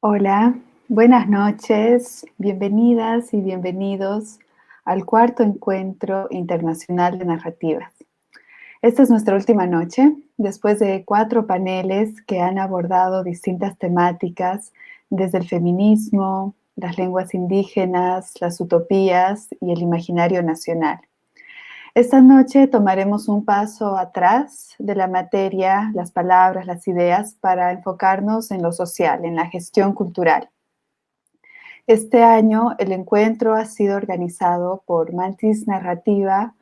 Hola, buenas noches, bienvenidas y bienvenidos al cuarto encuentro internacional de narrativas. Esta es nuestra última noche, después de 4 paneles que han abordado distintas temáticas, desde el feminismo, las lenguas indígenas, las utopías y el imaginario nacional. Esta noche tomaremos un paso atrás de la materia, las palabras, las ideas, para enfocarnos en lo social, en la gestión cultural. Este año el encuentro ha sido organizado por Mantis Narrativa,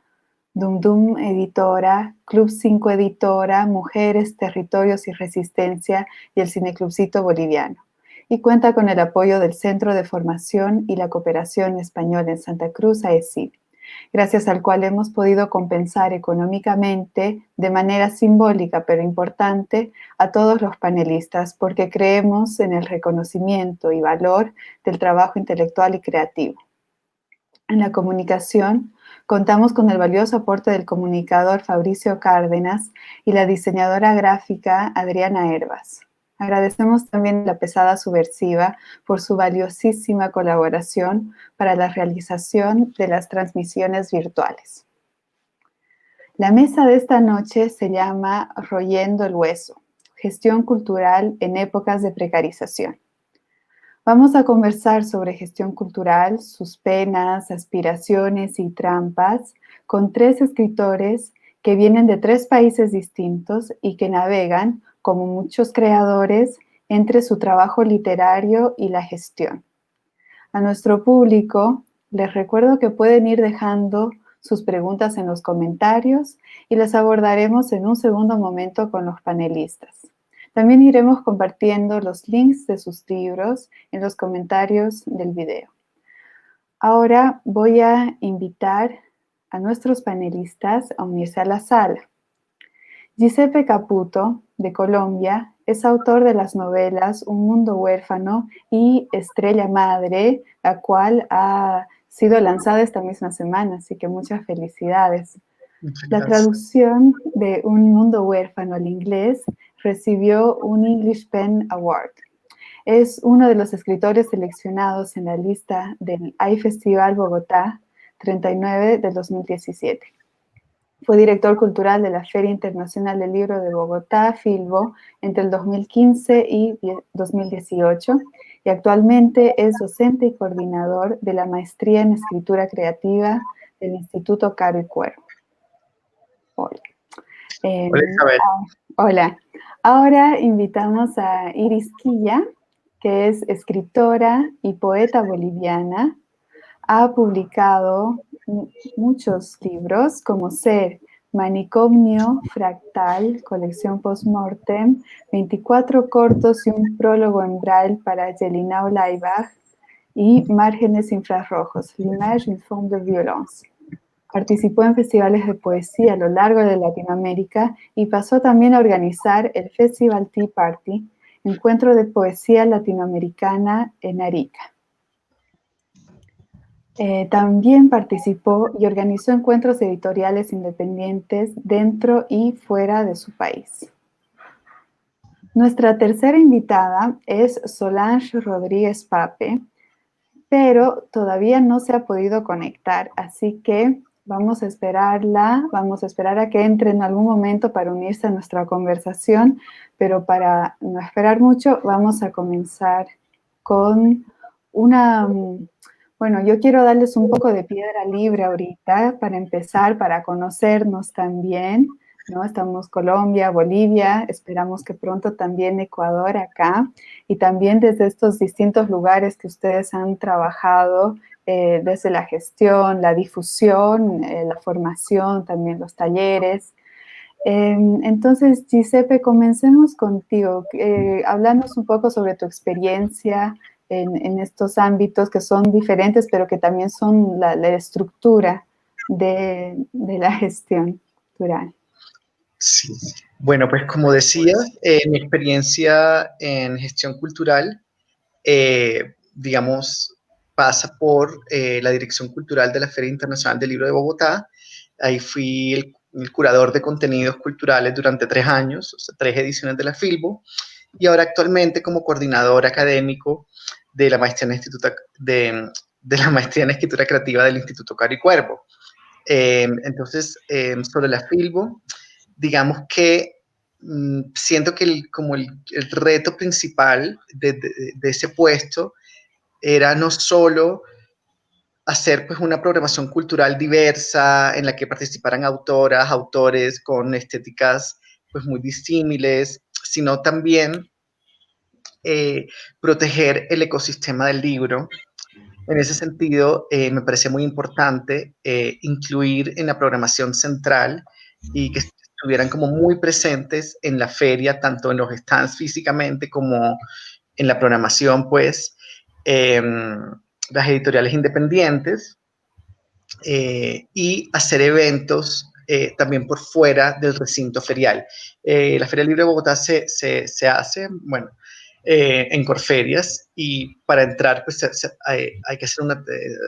Dum Dum Editora, Club 5 Editora, Mujeres, Territorios y Resistencia y el Cineclubcito Boliviano. Y cuenta con el apoyo del Centro de Formación y la Cooperación Española en Santa Cruz, AECID, gracias al cual hemos podido compensar económicamente de manera simbólica pero importante a todos los panelistas porque creemos en el reconocimiento y valor del trabajo intelectual y creativo. En la comunicación, contamos con el valioso aporte del comunicador Fabricio Cárdenas y la diseñadora gráfica Adriana Hervas. Agradecemos también a La Pesada Subversiva por su valiosísima colaboración para la realización de las transmisiones virtuales. La mesa de esta noche se llama Royendo el Hueso, gestión cultural en épocas de precarización. Vamos a conversar sobre gestión cultural, sus penas, aspiraciones y trampas con 3 escritores que vienen de 3 países distintos y que navegan, como muchos creadores, entre su trabajo literario y la gestión. A nuestro público les recuerdo que pueden ir dejando sus preguntas en los comentarios y las abordaremos en un segundo momento con los panelistas. También iremos compartiendo los links de sus libros en los comentarios del video. Ahora voy a invitar a nuestros panelistas a unirse a la sala. Giuseppe Caputo, de Colombia, es autor de las novelas Un Mundo Huérfano y Estrella Madre, la cual ha sido lanzada esta misma semana, así que muchas felicidades. Muchas La gracias. traducción de Un Mundo Huérfano al inglés recibió un English Pen Award. Es uno de los escritores seleccionados en la lista del iFestival Bogotá 39 del 2017. Fue director cultural de la Feria Internacional del Libro de Bogotá, Filbo, entre el 2015 y 2018, y actualmente es docente y coordinador de la Maestría en Escritura Creativa del Instituto Caro y Cuervo. Hola. Hola, Isabel. Hola. Ahora invitamos a Iris Quilla, que es escritora y poeta boliviana. Ha publicado muchos libros como Ser, Manicomio, Fractal, Colección Postmortem, 24 cortos y un prólogo en braille para Jelinau Laibach y Márgenes Infrarrojos, L'image en forme de violence. Participó en festivales de poesía a lo largo de Latinoamérica y pasó también a organizar el Festival Tea Party, encuentro de poesía latinoamericana en Arica. También participó y organizó encuentros editoriales independientes dentro y fuera de su país. Nuestra tercera invitada es Solange Rodríguez Pape, pero todavía no se ha podido conectar, así que vamos a esperarla, vamos a esperar a que entre en algún momento para unirse a nuestra conversación, pero para no esperar mucho, vamos a comenzar con una... Bueno, yo quiero darles un poco de piedra libre ahorita para empezar, para conocernos también, ¿no? Estamos Colombia, Bolivia, esperamos que pronto también Ecuador acá, y también desde estos distintos lugares que ustedes han trabajado, desde la gestión, la difusión, la formación, también los talleres. Entonces, Giuseppe, comencemos contigo. Háblanos un poco sobre tu experiencia en estos ámbitos que son diferentes, pero que también son la estructura de la gestión cultural. Sí. Bueno, pues como decía, mi experiencia en gestión cultural, digamos, pasa por la Dirección Cultural de la Feria Internacional del Libro de Bogotá. Ahí fui el curador de contenidos culturales durante 3 años, o sea, 3 ediciones de la Filbo. y ahora actualmente como coordinador académico de la maestría en, de la maestría en escritura creativa del Instituto Caro y Cuervo. Entonces, sobre la Filbo, digamos que siento que como el reto principal de ese puesto era no solo hacer pues una programación cultural diversa en la que participaran autoras, autores con estéticas pues muy disímiles, sino también proteger el ecosistema del libro. En ese sentido, me parece muy importante incluir en la programación central y que estuvieran como muy presentes en la feria, tanto en los stands físicamente como en la programación, pues, las editoriales independientes y hacer eventos también por fuera del recinto ferial. La Feria Libre de Bogotá se hace, bueno, en Corferias y para entrar pues hay que hacer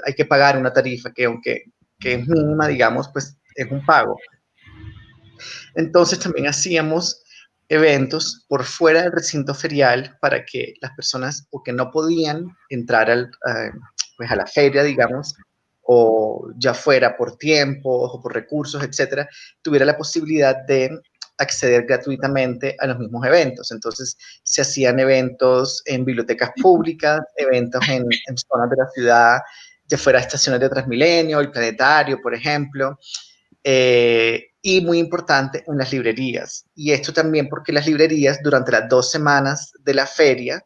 hay que pagar una tarifa que aunque que es mínima, digamos, pues es un pago. Entonces también hacíamos eventos por fuera del recinto ferial para que las personas o que no podían entrar pues a la feria, digamos, o ya fuera por tiempo o por recursos, etcétera, tuviera la posibilidad de acceder gratuitamente a los mismos eventos. Entonces se hacían eventos en bibliotecas públicas, eventos en zonas de la ciudad, ya fuera estaciones de Transmilenio, el Planetario, por ejemplo, y muy importante en las librerías. Y esto también porque las librerías durante las 2 semanas de la feria,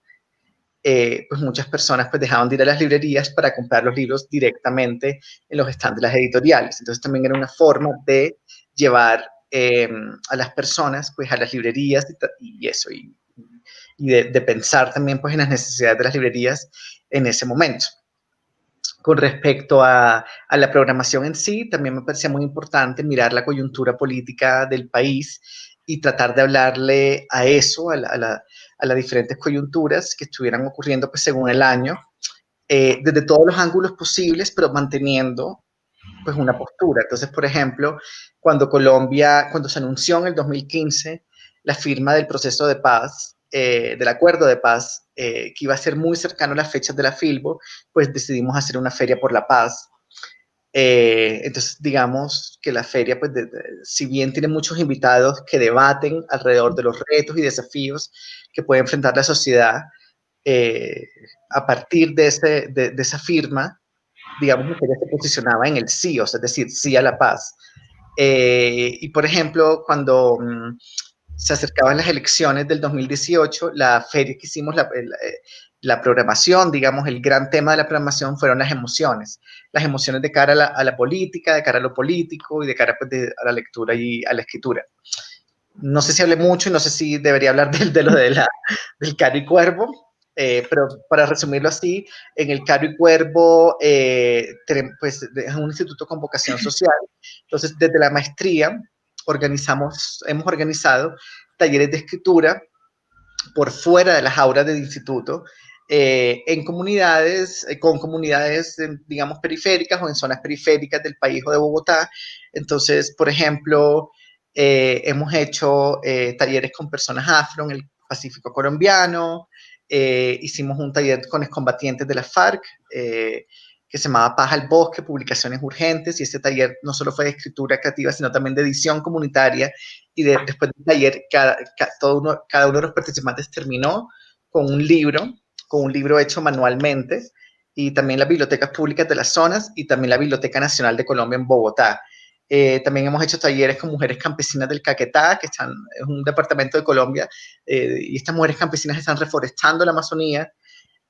pues muchas personas pues dejaban de ir a las librerías para comprar los libros directamente en los stands de las editoriales. Entonces también era una forma de llevar a las personas pues a las librerías y eso, y de pensar también pues en las necesidades de las librerías en ese momento. Con respecto a la programación en sí, también me parecía muy importante mirar la coyuntura política del país y tratar de hablarle a eso, a las diferentes coyunturas que estuvieran ocurriendo pues, según el año, desde todos los ángulos posibles, pero manteniendo pues una postura. Entonces, por ejemplo, cuando se anunció en el 2015 la firma del proceso de paz, del acuerdo de paz, que iba a ser muy cercano a las fechas de la Filbo, pues decidimos hacer una feria por la paz. Entonces, digamos que la feria, pues, si bien tiene muchos invitados que debaten alrededor de los retos y desafíos que puede enfrentar la sociedad, eh, a partir de esa firma, digamos, la feria se posicionaba en el sí, o sea, es decir, sí a la paz. Y por ejemplo, cuando se acercaban las elecciones del 2018, la feria que hicimos, la programación, digamos, el gran tema de la programación fueron las emociones de cara a la política, de cara a lo político y de cara pues, a la lectura y a la escritura. No sé si hablé mucho y no sé si debería hablar de lo del Caro y Cuervo, pero para resumirlo así, en el Caro y Cuervo pues, es un instituto con vocación social. Entonces, desde la maestría hemos organizado talleres de escritura por fuera de las aulas del instituto, en comunidades, con comunidades, digamos, periféricas o en zonas periféricas del país o de Bogotá. Entonces, por ejemplo, hemos hecho talleres con personas afro en el Pacífico colombiano, hicimos un taller con excombatientes de la FARC, que se llamaba Paz al Bosque, Publicaciones Urgentes, y este taller no solo fue de escritura creativa, sino también de edición comunitaria, y después del taller cada uno de los participantes terminó con con un libro hecho manualmente, y también las bibliotecas públicas de las zonas y también la Biblioteca Nacional de Colombia en Bogotá. También hemos hecho talleres con mujeres campesinas del Caquetá, es un departamento de Colombia, y estas mujeres campesinas están reforestando la Amazonía.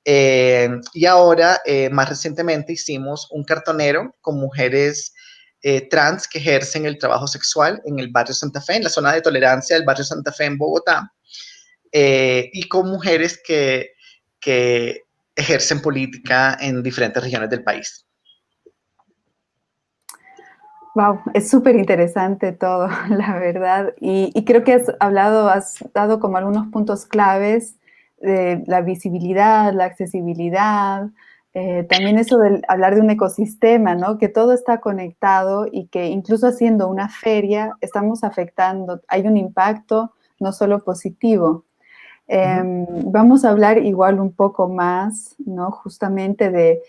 Y ahora, más recientemente, hicimos un cartonero con mujeres trans que ejercen el trabajo sexual en el barrio Santa Fe, en la zona de tolerancia del barrio Santa Fe en Bogotá, y con mujeres que ejercen política en diferentes regiones del país. Wow, es súper interesante todo, la verdad. Y creo que has dado como algunos puntos claves de la visibilidad, la accesibilidad, también eso de hablar de un ecosistema, ¿no? Que todo está conectado y que incluso haciendo una feria estamos afectando, hay un impacto no solo positivo. Vamos a hablar igual un poco más, ¿no? Justamente de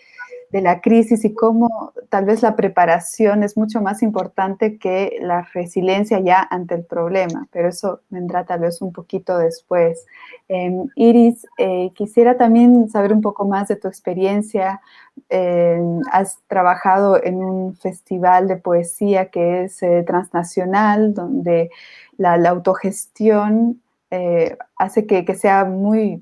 la crisis y cómo tal vez la preparación es mucho más importante que la resiliencia ya ante el problema, pero eso vendrá tal vez un poquito después. Iris, quisiera también saber un poco más de tu experiencia. Has trabajado en un festival de poesía que es transnacional, donde la autogestión hace que sea muy,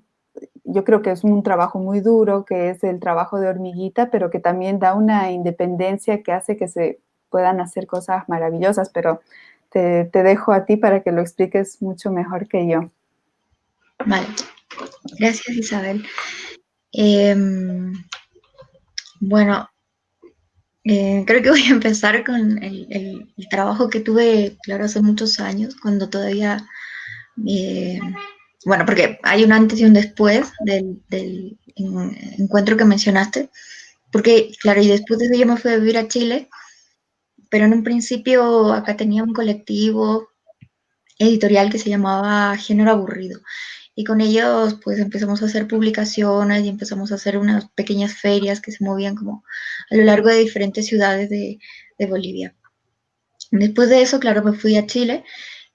yo creo que es un trabajo muy duro, que es el trabajo de hormiguita, pero que también da una independencia que hace que se puedan hacer cosas maravillosas, pero te dejo a ti para que lo expliques mucho mejor que yo. Vale, gracias Isabel. Bueno, creo que voy a empezar con el trabajo que tuve, claro, hace muchos años, cuando todavía, bueno, porque hay un antes y un después del encuentro que mencionaste, porque, claro, y después de eso yo me fui a vivir a Chile, pero en un principio acá tenía un colectivo editorial que se llamaba Género Aburrido. Y con ellos pues empezamos a hacer publicaciones y empezamos a hacer unas pequeñas ferias que se movían como a lo largo de diferentes ciudades de Bolivia. Después de eso, claro, me fui a Chile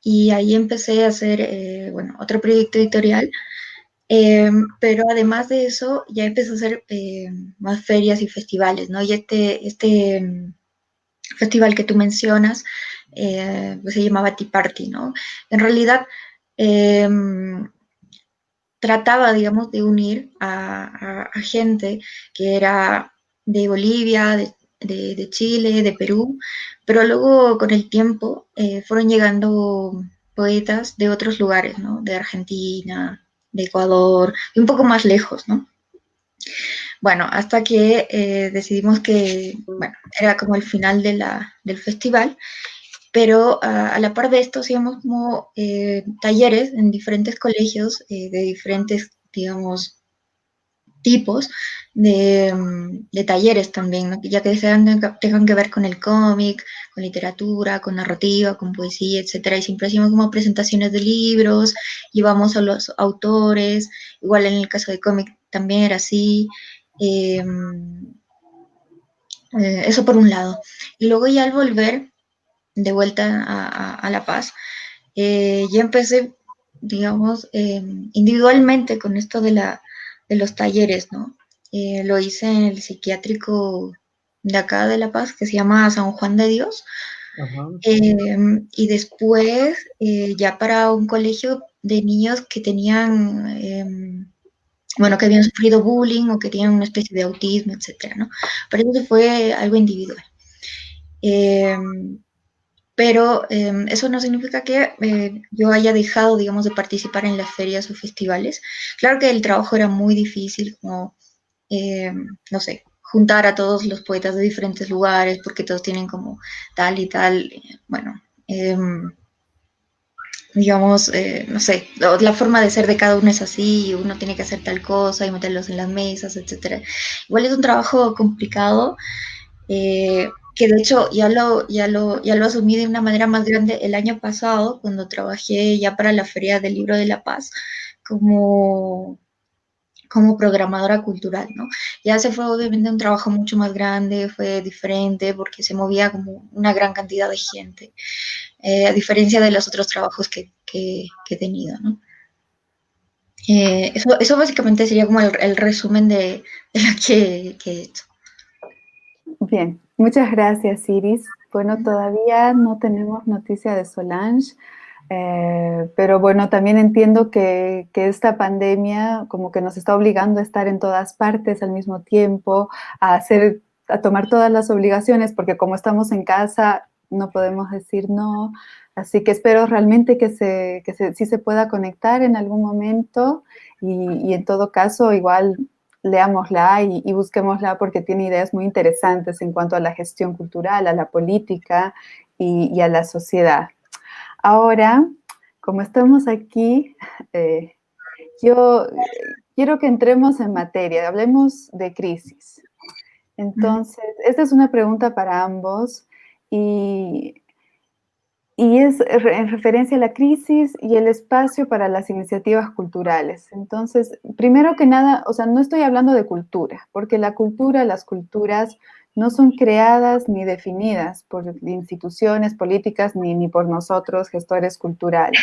y ahí empecé a hacer, bueno, otro proyecto editorial, pero además de eso ya empecé a hacer más ferias y festivales, ¿no? Y este festival que tú mencionas pues se llamaba Tea Party, ¿no? En realidad eh, trataba, digamos, de unir a gente que era de Bolivia, de Chile, de Perú, pero luego con el tiempo fueron llegando poetas de otros lugares, ¿no? De Argentina, de Ecuador, y un poco más lejos, ¿no? Bueno, hasta que decidimos que, bueno, era como el final del festival, pero a la par de esto hacíamos como talleres en diferentes colegios de diferentes, digamos, tipos de talleres también, ¿no? Ya que tengan que ver con el cómic, con literatura, con narrativa, con poesía, etcétera. Y siempre hacíamos como presentaciones de libros, llevamos a los autores, igual en el caso de cómic también era así. Eh, Eso por un lado. Y luego ya al volver de vuelta a La Paz, ya empecé, digamos, individualmente con esto de los talleres, ¿no? Lo hice en el psiquiátrico de acá de La Paz, que se llama San Juan de Dios. Ajá. Y después, ya para un colegio de niños que tenían, bueno, que habían sufrido bullying o que tenían una especie de autismo, etcétera, ¿no? Pero eso fue algo individual. Eh, pero eso no significa que yo haya dejado, digamos, de participar en las ferias o festivales. Claro que el trabajo era muy difícil, como, no sé, juntar a todos los poetas de diferentes lugares, porque todos tienen como tal y tal, bueno, digamos, no sé, la forma de ser de cada uno es así, y uno tiene que hacer tal cosa y meterlos en las mesas, etcétera. Igual es un trabajo complicado, que de hecho ya lo asumí de una manera más grande el año pasado, cuando trabajé ya para la Feria del Libro de La Paz como, como programadora cultural, ¿no? Ya se fue obviamente un trabajo mucho más grande, fue diferente porque se movía como una gran cantidad de gente, a diferencia de los otros trabajos que he tenido, ¿no? Eso básicamente sería como el resumen de lo que he hecho. Bien, muchas gracias, Iris. Bueno, todavía no tenemos noticia de Solange, pero bueno, también entiendo que esta pandemia como que nos está obligando a estar en todas partes al mismo tiempo, a tomar todas las obligaciones, porque como estamos en casa, no podemos decir no. Así que espero realmente sí se pueda conectar en algún momento y en todo caso, igual leámosla y busquémosla porque tiene ideas muy interesantes en cuanto a la gestión cultural, a la política y a la sociedad. Ahora, como estamos aquí, yo quiero que entremos en materia, hablemos de crisis. Entonces, esta es una pregunta para ambos y y es en referencia a la crisis y el espacio para las iniciativas culturales. Entonces, primero que nada, o sea, no estoy hablando de cultura, porque la cultura, las culturas no son creadas ni definidas por instituciones políticas ni por nosotros, gestores culturales.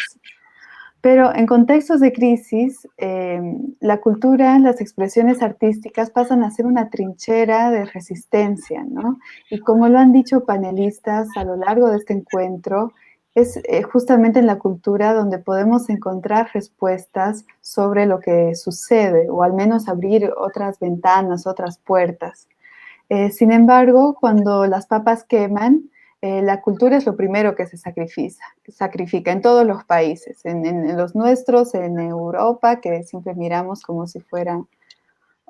Pero en contextos de crisis, la cultura, las expresiones artísticas pasan a ser una trinchera de resistencia, ¿no? Y como lo han dicho panelistas a lo largo de este encuentro, es justamente en la cultura donde podemos encontrar respuestas sobre lo que sucede, o al menos abrir otras ventanas, otras puertas. Sin embargo, cuando las papas queman, la cultura es lo primero que se sacrifica en todos los países, en los nuestros, en Europa, que siempre miramos como si fuera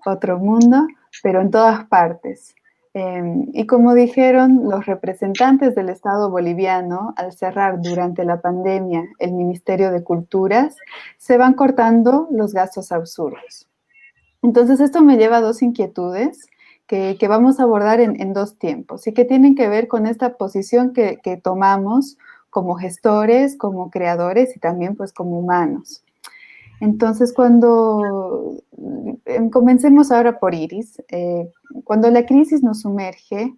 otro mundo, pero en todas partes. Y como dijeron los representantes del Estado boliviano, al cerrar durante la pandemia el Ministerio de Culturas, se van cortando los gastos absurdos. Entonces, esto me lleva a dos inquietudes que vamos a abordar en dos tiempos y que tienen que ver con esta posición que tomamos como gestores, como creadores y también pues como humanos. Entonces, cuando comencemos ahora por Iris, cuando la crisis nos sumerge,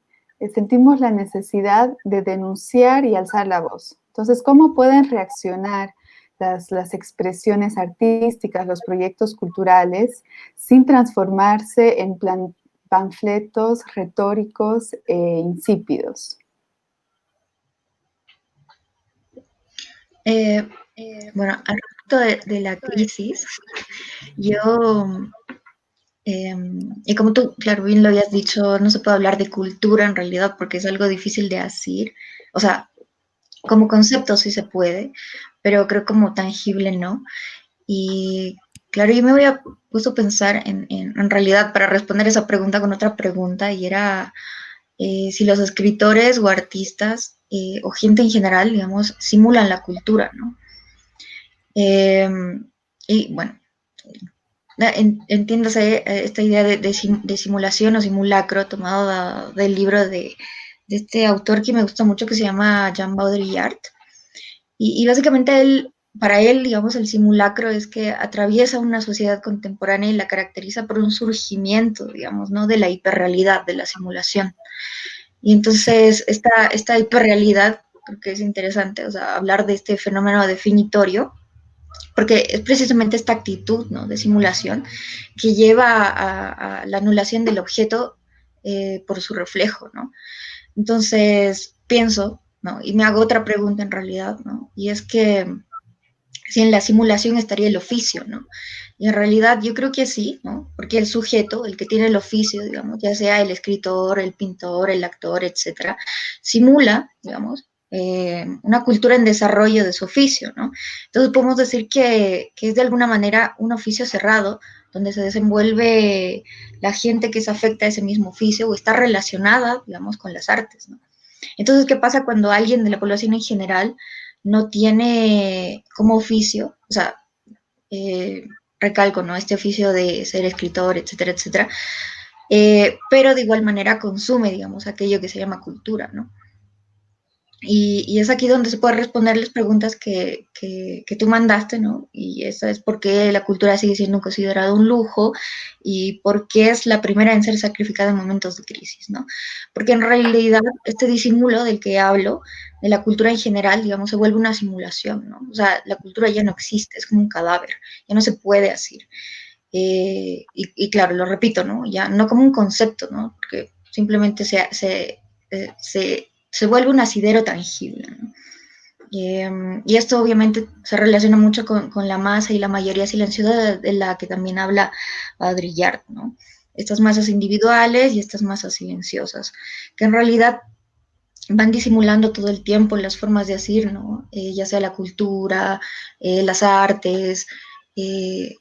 sentimos la necesidad de denunciar y alzar la voz. Entonces, ¿cómo pueden reaccionar las expresiones artísticas, los proyectos culturales, sin transformarse en panfletos retóricos e insípidos? Bueno, al respecto de la crisis, yo, y como tú, claro, bien lo habías dicho, no se puede hablar de cultura en realidad porque es algo difícil de decir. O sea, como concepto sí se puede, pero creo como tangible no. Y claro, yo me había puesto a pensar en realidad para responder esa pregunta con otra pregunta y era si los escritores o artistas o gente en general, digamos, simulan la cultura, ¿no? Y bueno, entiéndase esta idea de simulación o simulacro tomado del libro de este autor que me gusta mucho que se llama Jean Baudrillard. Y básicamente para él, digamos, el simulacro es que atraviesa una sociedad contemporánea y la caracteriza por un surgimiento, digamos, ¿no? De la hiperrealidad, de la simulación. Y entonces esta hiperrealidad, creo que es interesante, o sea, hablar de este fenómeno definitorio, porque es precisamente esta actitud, ¿no? De simulación que lleva a la anulación del objeto por su reflejo, ¿no? Entonces pienso, ¿no? Y me hago otra pregunta en realidad, ¿no? Y es que si en la simulación estaría el oficio, ¿no? Y en realidad yo creo que sí, ¿no? Porque el sujeto, el que tiene el oficio, digamos, ya sea el escritor, el pintor, el actor, etcétera, simula, digamos, una cultura en desarrollo de su oficio, ¿no? Entonces podemos decir que es de alguna manera un oficio cerrado, donde se desenvuelve la gente que se afecta a ese mismo oficio o está relacionada, digamos, con las artes, ¿no? Entonces, ¿qué pasa cuando alguien de la población en general no tiene como oficio, o sea, recalco, ¿no? Este oficio de ser escritor, etcétera, etcétera, pero de igual manera consume, digamos, aquello que se llama cultura, ¿no? Y es aquí donde se puede responder las preguntas que tú mandaste, ¿no? Y esa es por qué la cultura sigue siendo considerada un lujo y por qué es la primera en ser sacrificada en momentos de crisis, ¿no? Porque en realidad este disimulo del que hablo, de la cultura en general, digamos, se vuelve una simulación, ¿no? O sea, la cultura ya no existe, es como un cadáver, ya no se puede hacer. Y claro, lo repito, ¿no? Ya no como un concepto, ¿no? Porque simplemente se vuelve un asidero tangible, ¿no? Y esto obviamente se relaciona mucho con la masa y la mayoría silenciosa de la que también habla Baudrillard, ¿no? Estas masas individuales y estas masas silenciosas, que en realidad van disimulando todo el tiempo las formas de decir, ¿no? Ya sea la cultura, las artes,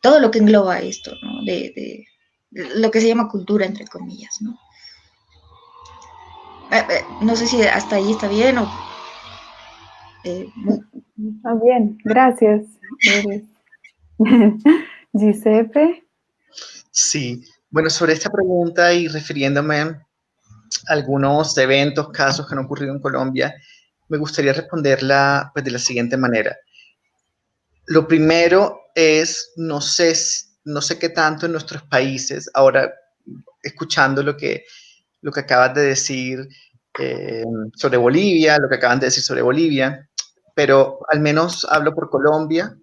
todo lo que engloba esto, ¿no? De lo que se llama cultura, entre comillas, ¿no? No sé si hasta ahí está bien o... Está bien, gracias. Giuseppe. Sí, bueno, sobre esta pregunta y refiriéndome a algunos eventos, casos que han ocurrido en Colombia, me gustaría responderla pues, de la siguiente manera. Lo primero es, no sé qué tanto en nuestros países, ahora escuchando lo que acabas de decir sobre Bolivia, lo que acaban de decir sobre Bolivia, pero al menos hablo por Colombia,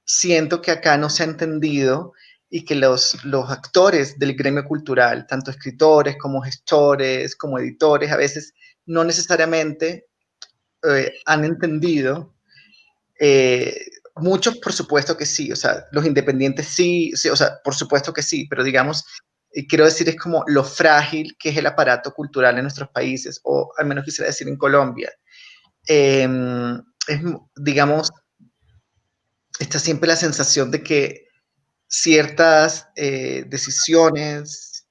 siento que acá no se ha entendido y que los actores del gremio cultural, tanto escritores como gestores, como editores, a veces no necesariamente han entendido. Muchos, por supuesto que sí, o sea, los independientes sí, o sea, por supuesto que sí, pero digamos, quiero decir, es como lo frágil que es el aparato cultural en nuestros países, o al menos quisiera decir en Colombia. Es, digamos, está siempre la sensación de que ciertas decisiones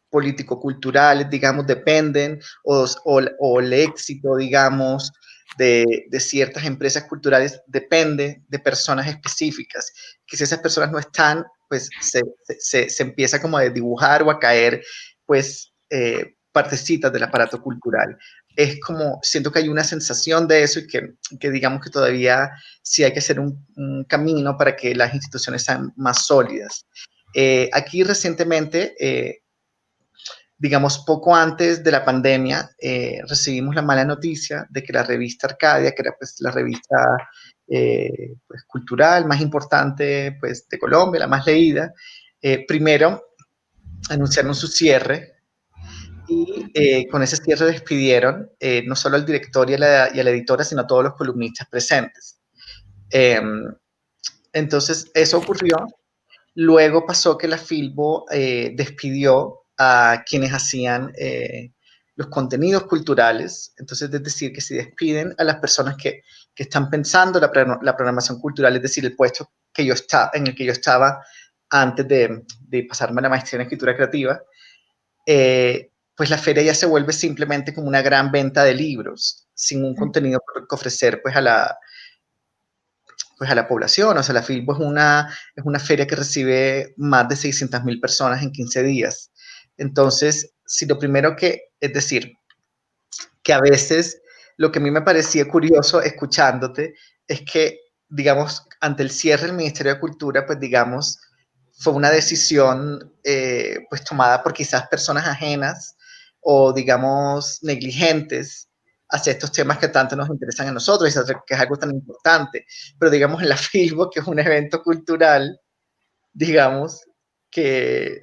político-culturales, digamos, dependen, o el éxito, digamos, de ciertas empresas culturales depende de personas específicas, que si esas personas no están, pues se empieza como a dibujar o a caer, pues, partecitas del aparato cultural. Es como, siento que hay una sensación de eso y que digamos que todavía sí hay que hacer un camino para que las instituciones sean más sólidas. Aquí recientemente, digamos, poco antes de la pandemia, recibimos la mala noticia de que la revista Arcadia, que era pues la revista pues, cultural más importante pues, de Colombia, la más leída, primero anunciaron su cierre y con ese cierre despidieron no solo al director y a la editora, sino a todos los columnistas presentes. Entonces, eso ocurrió. Luego pasó que la Filbo despidió a quienes hacían los contenidos culturales. Entonces, es decir, que si despiden a las personas que están pensando la programación cultural, es decir, el puesto que en el que yo estaba antes de pasarme a la maestría en escritura creativa, pues la feria ya se vuelve simplemente como una gran venta de libros, sin un contenido que ofrecer pues a la población. O sea, la FILBO es una feria que recibe más de 600.000 personas en 15 días. Entonces, si lo primero es decir, que a veces lo que a mí me parecía curioso escuchándote es que, digamos, ante el cierre del Ministerio de Cultura, pues digamos, fue una decisión pues tomada por quizás personas ajenas o digamos negligentes hacia estos temas que tanto nos interesan a nosotros y que es algo tan importante. Pero digamos en la Filbo, que es un evento cultural, digamos, que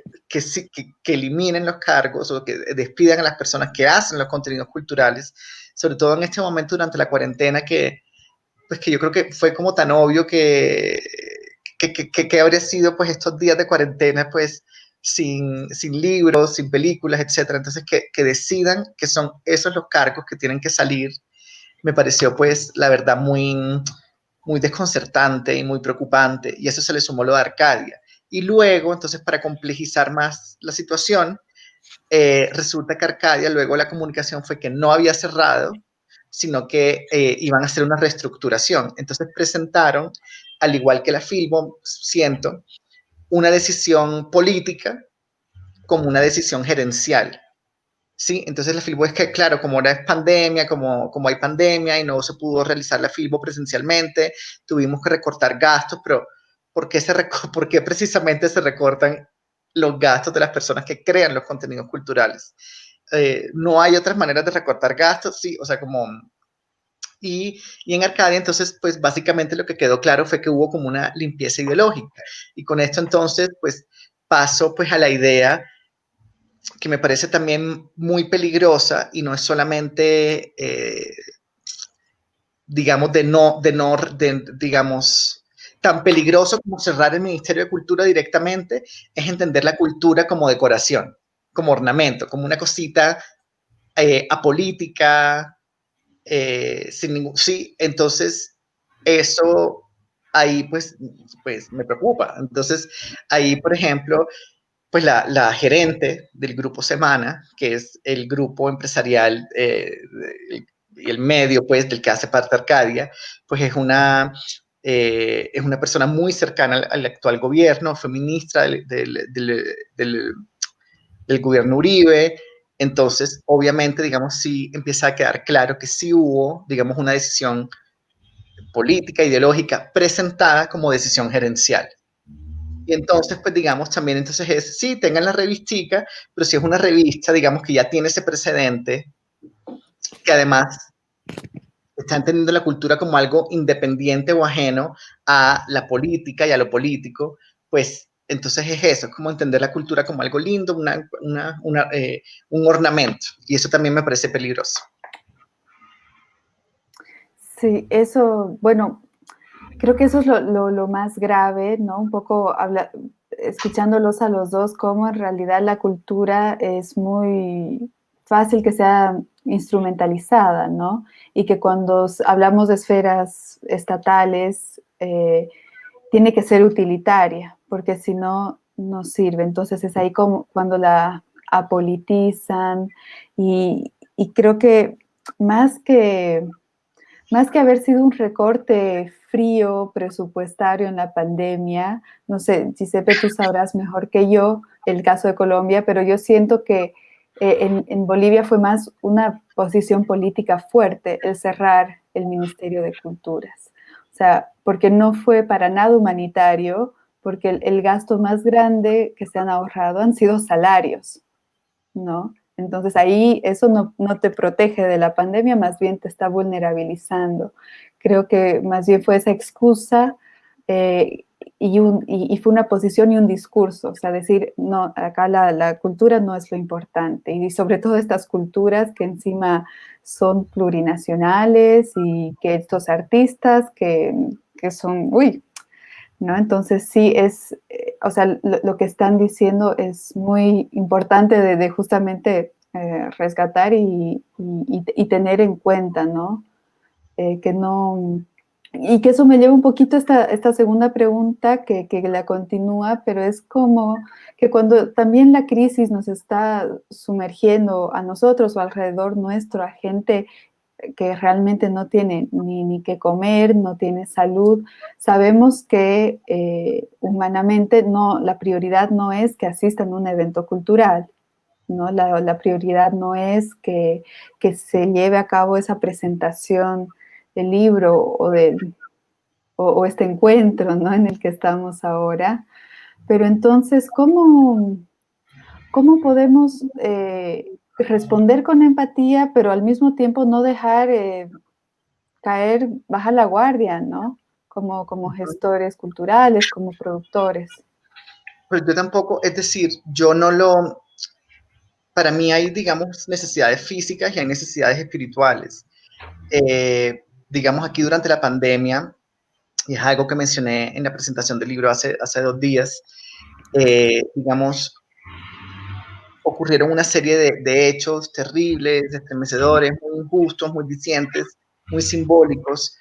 eliminen los cargos o que despidan a las personas que hacen los contenidos culturales, sobre todo en este momento durante la cuarentena, pues que yo creo que fue como tan obvio que habría sido pues estos días de cuarentena pues sin libros, sin películas, etcétera. Entonces que decidan que son esos los cargos que tienen que salir, me pareció pues la verdad muy desconcertante y muy preocupante, y eso se le sumó lo de Arcadia. Y luego, entonces, para complejizar más la situación, resulta que Arcadia, luego la comunicación fue que no había cerrado, sino que iban a hacer una reestructuración. Entonces presentaron, al igual que la Filbo, siento, una decisión política como una decisión gerencial. Sí, entonces la Filbo es que, claro, como ahora es pandemia, como hay pandemia y no se pudo realizar la Filbo presencialmente, tuvimos que recortar gastos, pero ¿por qué precisamente se recortan los gastos de las personas que crean los contenidos culturales? No hay otras maneras de recortar gastos, sí, o sea, como... Y en Arcadia, entonces, pues básicamente lo que quedó claro fue que hubo como una limpieza ideológica. Y con esto, entonces, pues paso pues a la idea que me parece también muy peligrosa y no es solamente, digamos, digamos, tan peligroso como cerrar el Ministerio de Cultura directamente, es entender la cultura como decoración, como ornamento, como una cosita apolítica, sí, entonces eso ahí pues me preocupa. Entonces ahí, por ejemplo, pues la gerente del grupo Semana, que es el grupo empresarial y el medio pues del que hace parte Arcadia, pues es una persona muy cercana al actual gobierno, fue ministra del gobierno Uribe. Entonces, obviamente, digamos, sí empieza a quedar claro que sí hubo, digamos, una decisión política, ideológica, presentada como decisión gerencial. Y entonces, pues digamos, también entonces es, sí, tengan la revistica, pero si es una revista, digamos, que ya tiene ese precedente, que además está entendiendo la cultura como algo independiente o ajeno a la política y a lo político, pues entonces es eso, es como entender la cultura como algo lindo, un ornamento. Y eso también me parece peligroso. Sí, eso, bueno, creo que eso es lo más grave, ¿no? Un poco escuchándolos a los dos, cómo en realidad la cultura es muy fácil que sea instrumentalizada, ¿no? Y que cuando hablamos de esferas estatales, tiene que ser utilitaria, porque si no, no sirve. Entonces es ahí como cuando la apolitizan y creo que más que más que haber sido un recorte frío presupuestario en la pandemia, no sé, Giuseppe, tú sabrás mejor que yo el caso de Colombia, pero yo siento que en Bolivia fue más una posición política fuerte el cerrar el Ministerio de Culturas. O sea, porque no fue para nada humanitario, porque el gasto más grande que se han ahorrado han sido salarios, ¿no? Entonces ahí eso no te protege de la pandemia, más bien te está vulnerabilizando. Creo que más bien fue esa excusa y fue una posición y un discurso, o sea, decir, no, acá la cultura no es lo importante, y sobre todo estas culturas que encima son plurinacionales y que estos artistas que son, uy, ¿no? Entonces sí es, o sea, lo que están diciendo es muy importante de justamente rescatar y tener en cuenta, ¿no? Que no, y que eso me lleva un poquito a esta segunda pregunta que la continúa, pero es como que cuando también la crisis nos está sumergiendo a nosotros o alrededor nuestro, a gente que realmente no tiene ni qué comer, no tiene salud. Sabemos que humanamente la prioridad no es que asistan a un evento cultural, ¿no? La prioridad no es que se lleve a cabo esa presentación del libro o este encuentro, ¿no? En el que estamos ahora. Pero entonces, ¿cómo podemos responder con empatía, pero al mismo tiempo no dejar bajar la guardia, ¿no? Como gestores culturales, como productores. Pues yo tampoco, es decir, yo no lo, para mí hay, digamos, necesidades físicas y hay necesidades espirituales. Digamos, aquí durante la pandemia, y es algo que mencioné en la presentación del libro hace 2 días, digamos, ocurrieron una serie de hechos terribles, estremecedores, muy injustos, muy dicientes, muy simbólicos.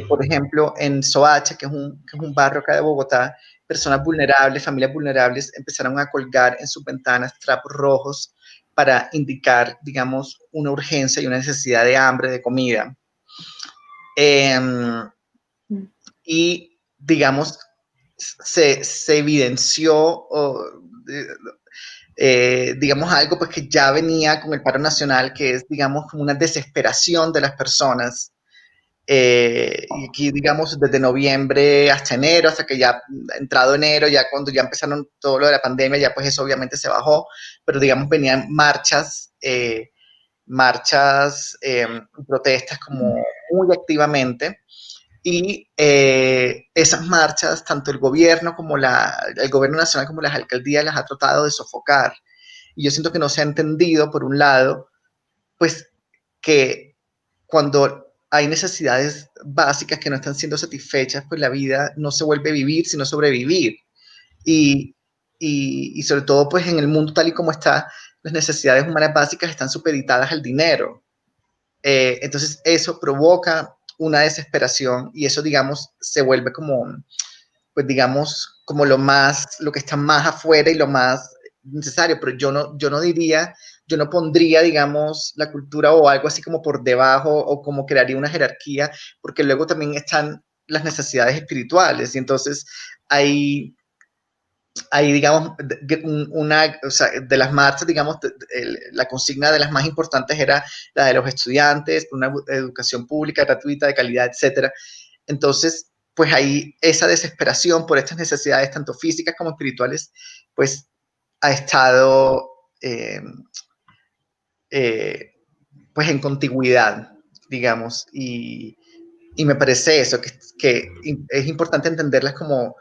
Por ejemplo, en Soacha, que es un barrio acá de Bogotá, personas vulnerables, familias vulnerables, empezaron a colgar en sus ventanas trapos rojos para indicar, digamos, una urgencia y una necesidad de hambre, de comida. Y, digamos, se evidenció, digamos, algo pues que ya venía con el paro nacional, que es, digamos, como una desesperación de las personas. Y aquí, digamos, desde noviembre hasta enero, hasta que ya entrado enero, ya cuando ya empezaron todo lo de la pandemia, ya pues eso obviamente se bajó, pero digamos venían protestas como muy activamente. Y esas marchas, tanto el gobierno como el gobierno nacional como las alcaldías las ha tratado de sofocar. Y yo siento que no se ha entendido, por un lado, pues que cuando hay necesidades básicas que no están siendo satisfechas, pues la vida no se vuelve vivir, sino sobrevivir. Y, y sobre todo, pues en el mundo tal y como está, las necesidades humanas básicas están supeditadas al dinero. Entonces eso provoca una desesperación y eso, digamos, se vuelve como, pues digamos, como lo que está más afuera y lo más necesario, pero yo no pondría, digamos, la cultura o algo así como por debajo o como crearía una jerarquía, porque luego también están las necesidades espirituales y entonces hay ahí, digamos, o sea, de las marchas, digamos, la consigna de las más importantes era la de los estudiantes, una educación pública, gratuita, de calidad, etcétera. Entonces, pues ahí esa desesperación por estas necesidades, tanto físicas como espirituales, pues ha estado pues en contigüidad, digamos, y me parece eso, que es importante entenderlas como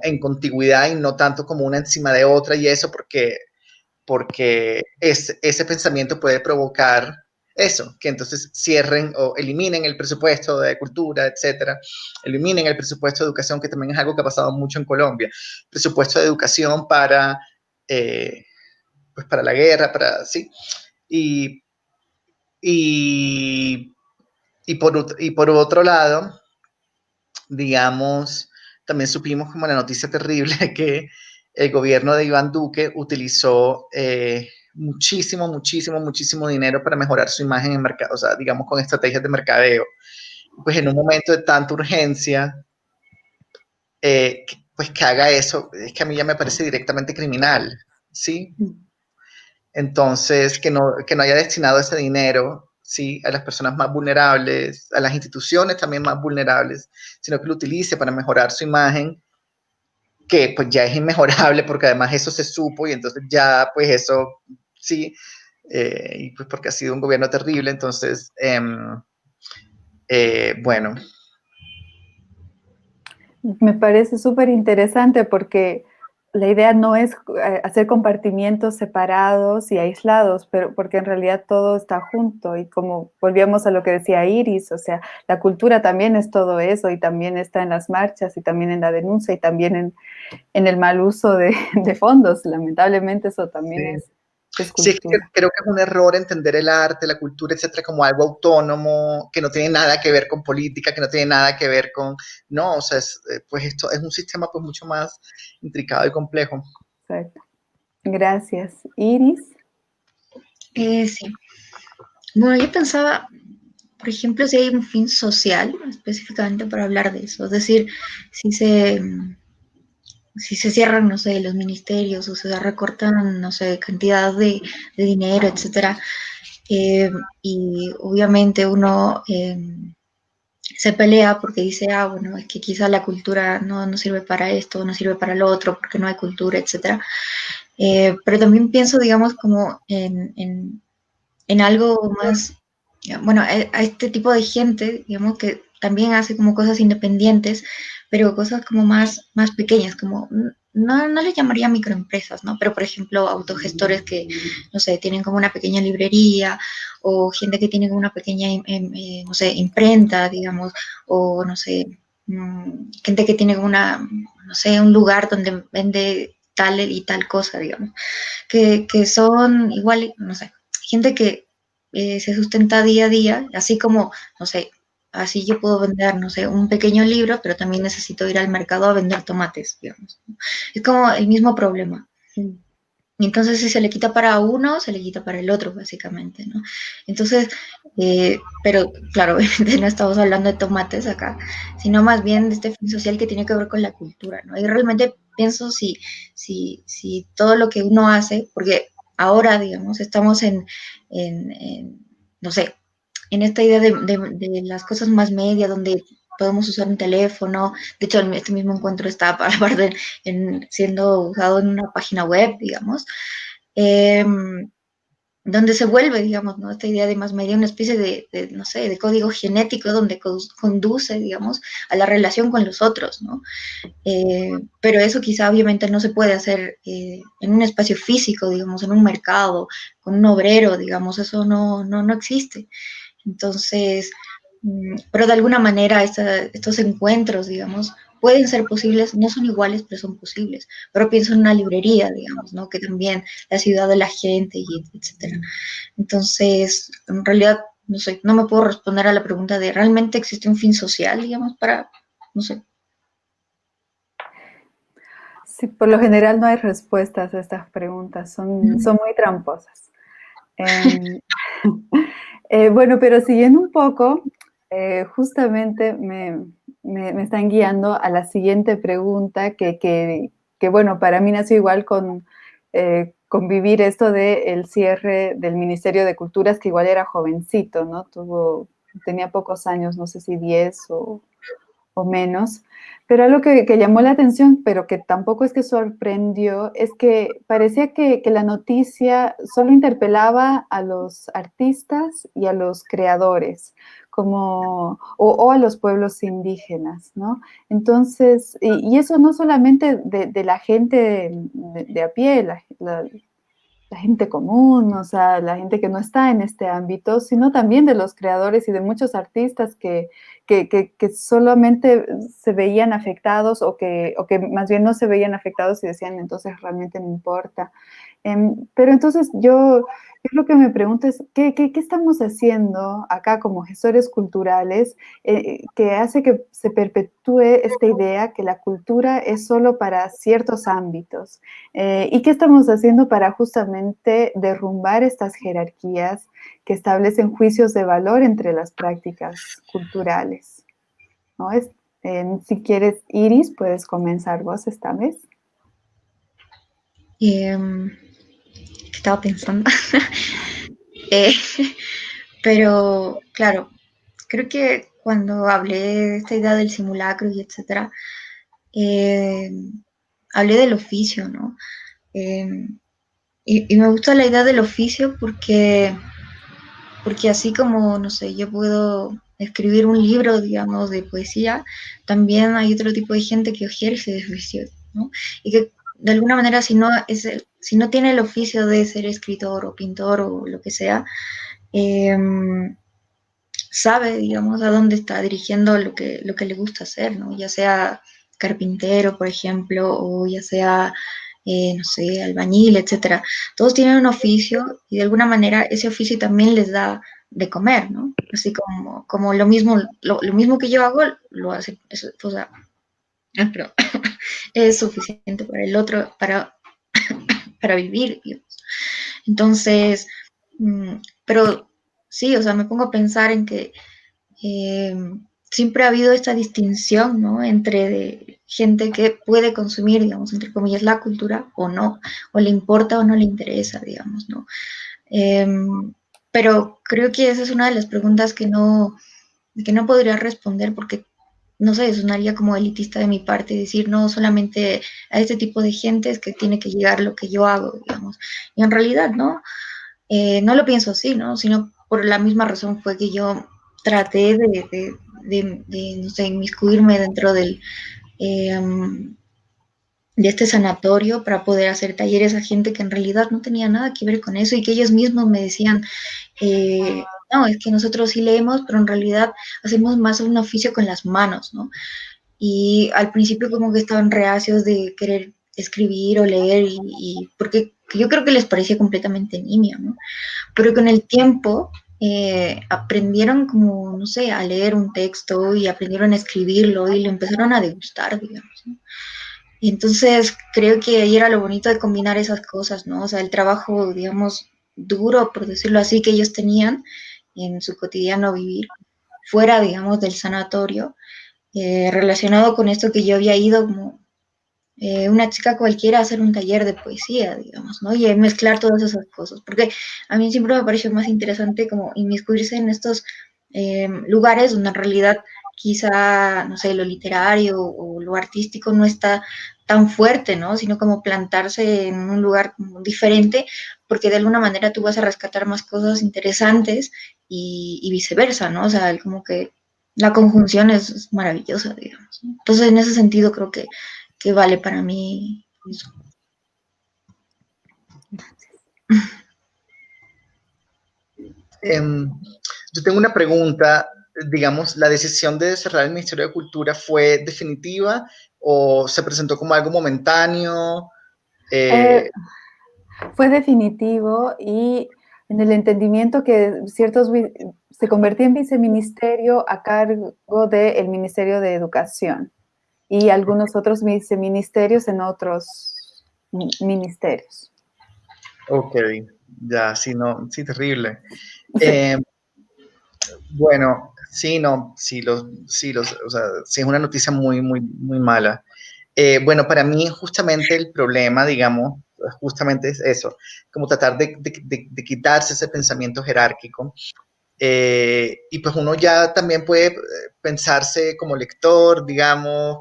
en contigüidad y no tanto como una encima de otra y eso, porque ese pensamiento puede provocar eso, que entonces cierren o eliminen el presupuesto de cultura, etcétera, eliminen el presupuesto de educación, que también es algo que ha pasado mucho en Colombia, presupuesto de educación pues para la guerra, sí, y, y, y por otro lado, digamos, también supimos como la noticia terrible que el gobierno de Iván Duque utilizó muchísimo dinero para mejorar su imagen en mercado, o sea, digamos, con estrategias de mercadeo. Pues en un momento de tanta urgencia, pues que haga eso, es que a mí ya me parece directamente criminal, ¿sí? Entonces, que no haya destinado ese dinero, ¿sí? A las personas más vulnerables, a las instituciones también más vulnerables, sino que lo utilice para mejorar su imagen, que pues ya es inmejorable porque además eso se supo y entonces ya pues eso, sí, y pues porque ha sido un gobierno terrible, entonces, bueno. Me parece súper interesante porque la idea no es hacer compartimientos separados y aislados, pero porque en realidad todo está junto y como volvíamos a lo que decía Iris, o sea, la cultura también es todo eso y también está en las marchas y también en la denuncia y también en el mal uso de fondos, lamentablemente eso también Sí. es Sí, cultura. creo que es un error entender el arte, la cultura, etcétera, como algo autónomo, que no tiene nada que ver con política, que no tiene nada que ver con... No, o sea, pues esto es un sistema pues mucho más intricado y complejo. Exacto. Gracias. Iris. Sí. Bueno, yo pensaba, por ejemplo, si hay un fin social específicamente para hablar de eso. Es decir, si se, si se cierran, no sé, los ministerios o se recortan, no sé, cantidad de dinero, etcétera. Y obviamente uno se pelea porque dice, ah, bueno, es que quizá la cultura no sirve para esto, no sirve para lo otro, porque no hay cultura, etcétera. Pero también pienso, digamos, como en algo más, bueno, a este tipo de gente, digamos, que también hace como cosas independientes, pero cosas como más pequeñas, como, no les llamaría microempresas, ¿no? Pero, por ejemplo, autogestores que, no sé, tienen como una pequeña librería, o gente que tiene como una pequeña, no sé, imprenta, digamos, o, no sé, gente que tiene como una, no sé, un lugar donde vende tal y tal cosa, digamos, que son igual, no sé, gente que se sustenta día a día, así como, no sé, así yo puedo vender, no sé, un pequeño libro, pero también necesito ir al mercado a vender tomates, digamos. Es como el mismo problema. Y entonces si se le quita para uno, se le quita para el otro, básicamente, ¿no? Entonces, pero claro, obviamente no estamos hablando de tomates acá, sino más bien de este fin social que tiene que ver con la cultura, ¿no? Y realmente pienso si todo lo que uno hace, porque ahora, digamos, estamos no sé, en esta idea de las cosas más media, donde podemos usar un teléfono. De hecho, este mismo encuentro está aparte siendo usado en una página web, digamos, eh, donde se vuelve, digamos, ¿no? Esta idea de más media, una especie no sé, de código genético donde conduce, digamos, a la relación con los otros, ¿no? Pero eso quizá obviamente no se puede hacer en un espacio físico, digamos, en un mercado, con un obrero, digamos, eso no existe. Entonces, pero de alguna manera estos encuentros, digamos, pueden ser posibles, no son iguales, pero son posibles. Pero pienso en una librería, digamos, ¿no? Que también la ciudad de la gente, y etcétera. Entonces, en realidad, no sé, no me puedo responder a la pregunta de ¿realmente existe un fin social, digamos, para, no sé? Sí, por lo general no hay respuestas a estas preguntas, son muy tramposas. Eh, bueno, pero siguiendo un poco, justamente me están guiando a la siguiente pregunta que bueno, para mí nació igual con convivir esto del cierre del Ministerio de Culturas, que igual era jovencito, ¿no? Tenía pocos años, no sé si 10 o menos, pero algo que llamó la atención, pero que tampoco es que sorprendió, es que parecía que la noticia solo interpelaba a los artistas y a los creadores, o a los pueblos indígenas, ¿no? Entonces, y eso no solamente de la gente de a pie, la gente común, o sea, la gente que no está en este ámbito, sino también de los creadores y de muchos artistas que solamente se veían afectados o que más bien no se veían afectados y decían, entonces realmente no importa. Pero entonces yo lo que me pregunto es, ¿qué estamos haciendo acá como gestores culturales que hace que se perpetúe esta idea que la cultura es solo para ciertos ámbitos? ¿Y qué estamos haciendo para justamente derrumbar estas jerarquías que establecen juicios de valor entre las prácticas culturales? ¿No? Si quieres, Iris, puedes comenzar vos esta vez. Estaba pensando. Eh, pero, claro, creo que cuando hablé de esta idea del simulacro y etcétera, hablé del oficio, ¿no? Y me gusta la idea del oficio porque así como, no sé, yo puedo escribir un libro, digamos, de poesía, también hay otro tipo de gente que ejerce de oficio, ¿no? Y que de alguna manera si no tiene el oficio de ser escritor o pintor o lo que sea, eh, sabe, digamos, a dónde está dirigiendo lo que le gusta hacer, ¿no? Ya sea carpintero, por ejemplo, o ya sea, no sé, albañil, etcétera. Todos tienen un oficio y de alguna manera ese oficio también les da de comer, ¿no? Así como lo mismo que yo hago, lo hace, o sea, pero es suficiente para el otro, para vivir, digamos. Entonces, pero sí, o sea, me pongo a pensar en que eh, siempre ha habido esta distinción, ¿no? Entre gente que puede consumir, digamos, entre comillas, la cultura o no, o le importa o no le interesa, digamos, ¿no? Eh, pero creo que esa es una de las preguntas que no podría responder porque, no sé, sonaría como elitista de mi parte decir, no, solamente a este tipo de gente es que tiene que llegar lo que yo hago, digamos. Y en realidad, ¿no? No lo pienso así, ¿no? Sino por la misma razón fue que yo traté no sé, inmiscuirme dentro de este sanatorio para poder hacer talleres a gente que en realidad no tenía nada que ver con eso y que ellos mismos me decían, no, es que nosotros sí leemos, pero en realidad hacemos más un oficio con las manos, ¿no? Y al principio como que estaban reacios de querer escribir o leer porque yo creo que les parecía completamente nimio, ¿no? Pero con el tiempo aprendieron como, no sé, a leer un texto y aprendieron a escribirlo y lo empezaron a degustar, digamos, ¿no? Y entonces creo que ahí era lo bonito de combinar esas cosas, ¿no? O sea, el trabajo, digamos, duro, por decirlo así, que ellos tenían en su cotidiano vivir, fuera, digamos, del sanatorio, relacionado con esto que yo había ido como una chica cualquiera a hacer un taller de poesía, digamos, ¿no? Y mezclar todas esas cosas, porque a mí siempre me pareció más interesante como inmiscuirse en estos lugares donde en realidad quizá, no sé, lo literario o lo artístico no está tan fuerte, ¿no? Sino como plantarse en un lugar diferente, porque de alguna manera tú vas a rescatar más cosas interesantes y viceversa, ¿no? O sea, como que la conjunción es maravillosa, digamos, ¿no? Entonces, en ese sentido, creo que vale para mí eso. Yo tengo una pregunta, digamos, ¿la decisión de cerrar el Ministerio de Cultura fue definitiva o se presentó como algo momentáneo? Fue definitivo y en el entendimiento que se convertía en viceministerio a cargo del Ministerio de Educación y algunos otros viceministerios en otros ministerios. Ok, ya, sí, no, sí, terrible. Sí. Bueno, sí, no, sí, o sea, sí es una noticia muy, muy, muy mala. Bueno, para mí justamente el problema, digamos, justamente es eso, como tratar de quitarse ese pensamiento jerárquico. Y pues uno ya también puede pensarse como lector, digamos,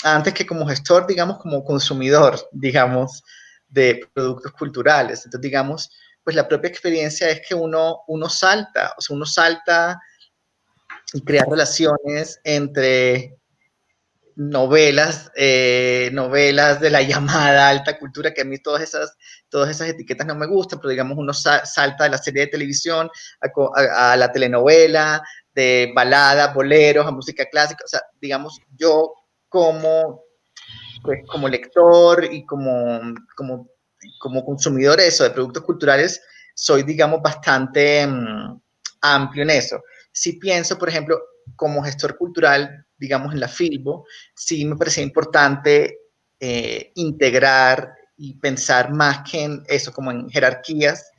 antes que como gestor, digamos, como consumidor, digamos, de productos culturales. Entonces, digamos, pues la propia experiencia es que uno salta, o sea, uno salta y crea relaciones entre novelas de la llamada alta cultura, que a mí todas esas etiquetas no me gustan, pero digamos uno salta de la serie de televisión a la telenovela, de baladas, boleros, a música clásica, o sea, digamos, yo como, pues, como lector y como consumidor de eso, de productos culturales, soy, digamos, bastante amplio en eso. Si pienso, por ejemplo, como gestor cultural, digamos, en la Filbo, sí me parecía importante integrar y pensar más que en eso, como en jerarquías,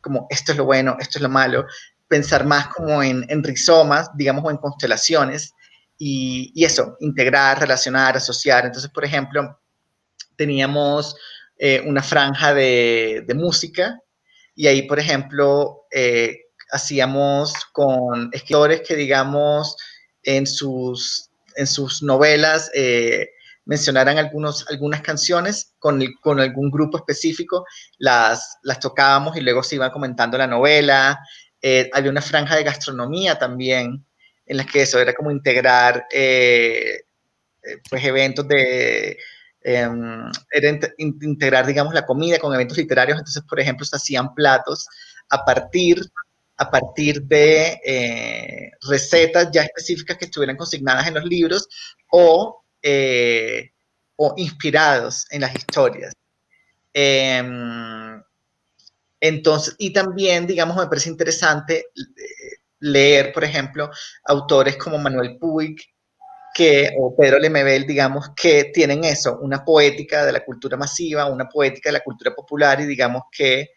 como esto es lo bueno, esto es lo malo, pensar más como en rizomas, digamos, o en constelaciones, y eso, integrar, relacionar, asociar. Entonces, por ejemplo, teníamos una franja de música y ahí, por ejemplo, hacíamos con escritores que, digamos, en sus novelas mencionaran algunas canciones con algún grupo específico, las tocábamos y luego se iba comentando la novela. Había una franja de gastronomía también, en la que eso era como integrar pues eventos era integrar, digamos, la comida con eventos literarios. Entonces, por ejemplo, se hacían platos a partir, a partir de recetas ya específicas que estuvieran consignadas en los libros o inspirados en las historias. Entonces, y también, digamos, me parece interesante leer, por ejemplo, autores como Manuel Puig, o Pedro Lemebel, digamos, que tienen eso, una poética de la cultura masiva, una poética de la cultura popular y digamos que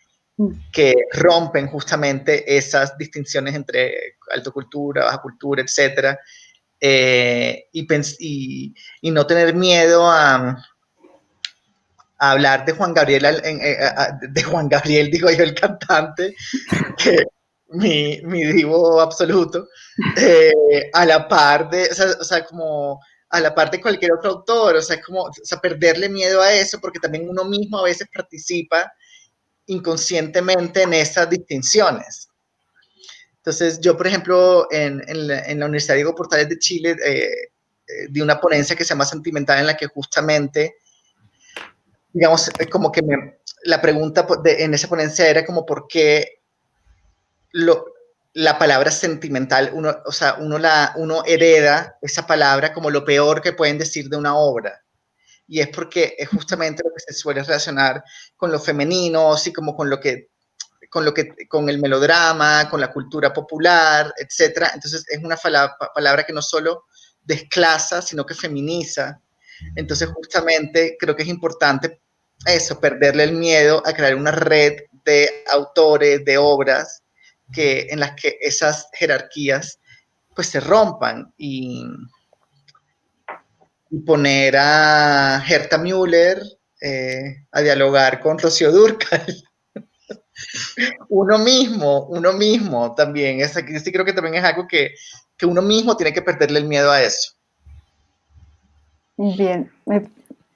rompen justamente esas distinciones entre alta cultura, baja cultura, etcétera, y no tener miedo a hablar de Juan Gabriel, digo yo, el cantante, que mi divo absoluto, a la par de, o sea, como a la par de cualquier otro autor, o sea, es como, o sea, perderle miedo a eso, porque también uno mismo a veces participa inconscientemente en esas distinciones. Entonces, yo, por ejemplo, en la Universidad Diego Portales de Chile, di una ponencia que se llama Sentimental, en la que justamente, digamos, como que la pregunta en esa ponencia era como por qué la palabra sentimental, o sea, uno hereda esa palabra como lo peor que pueden decir de una obra. Y es porque es justamente lo que se suele relacionar con lo femenino, así como con el melodrama, con la cultura popular, etcétera. Entonces es una palabra que no solo desclasa, sino que feminiza. Entonces justamente creo que es importante eso, perderle el miedo a crear una red de autores, de obras, en las que esas jerarquías pues se rompan y poner a Herta Müller a dialogar con Rocío Dúrcal. Uno mismo también. Sí creo que también es algo que uno mismo tiene que perderle el miedo a eso. Bien,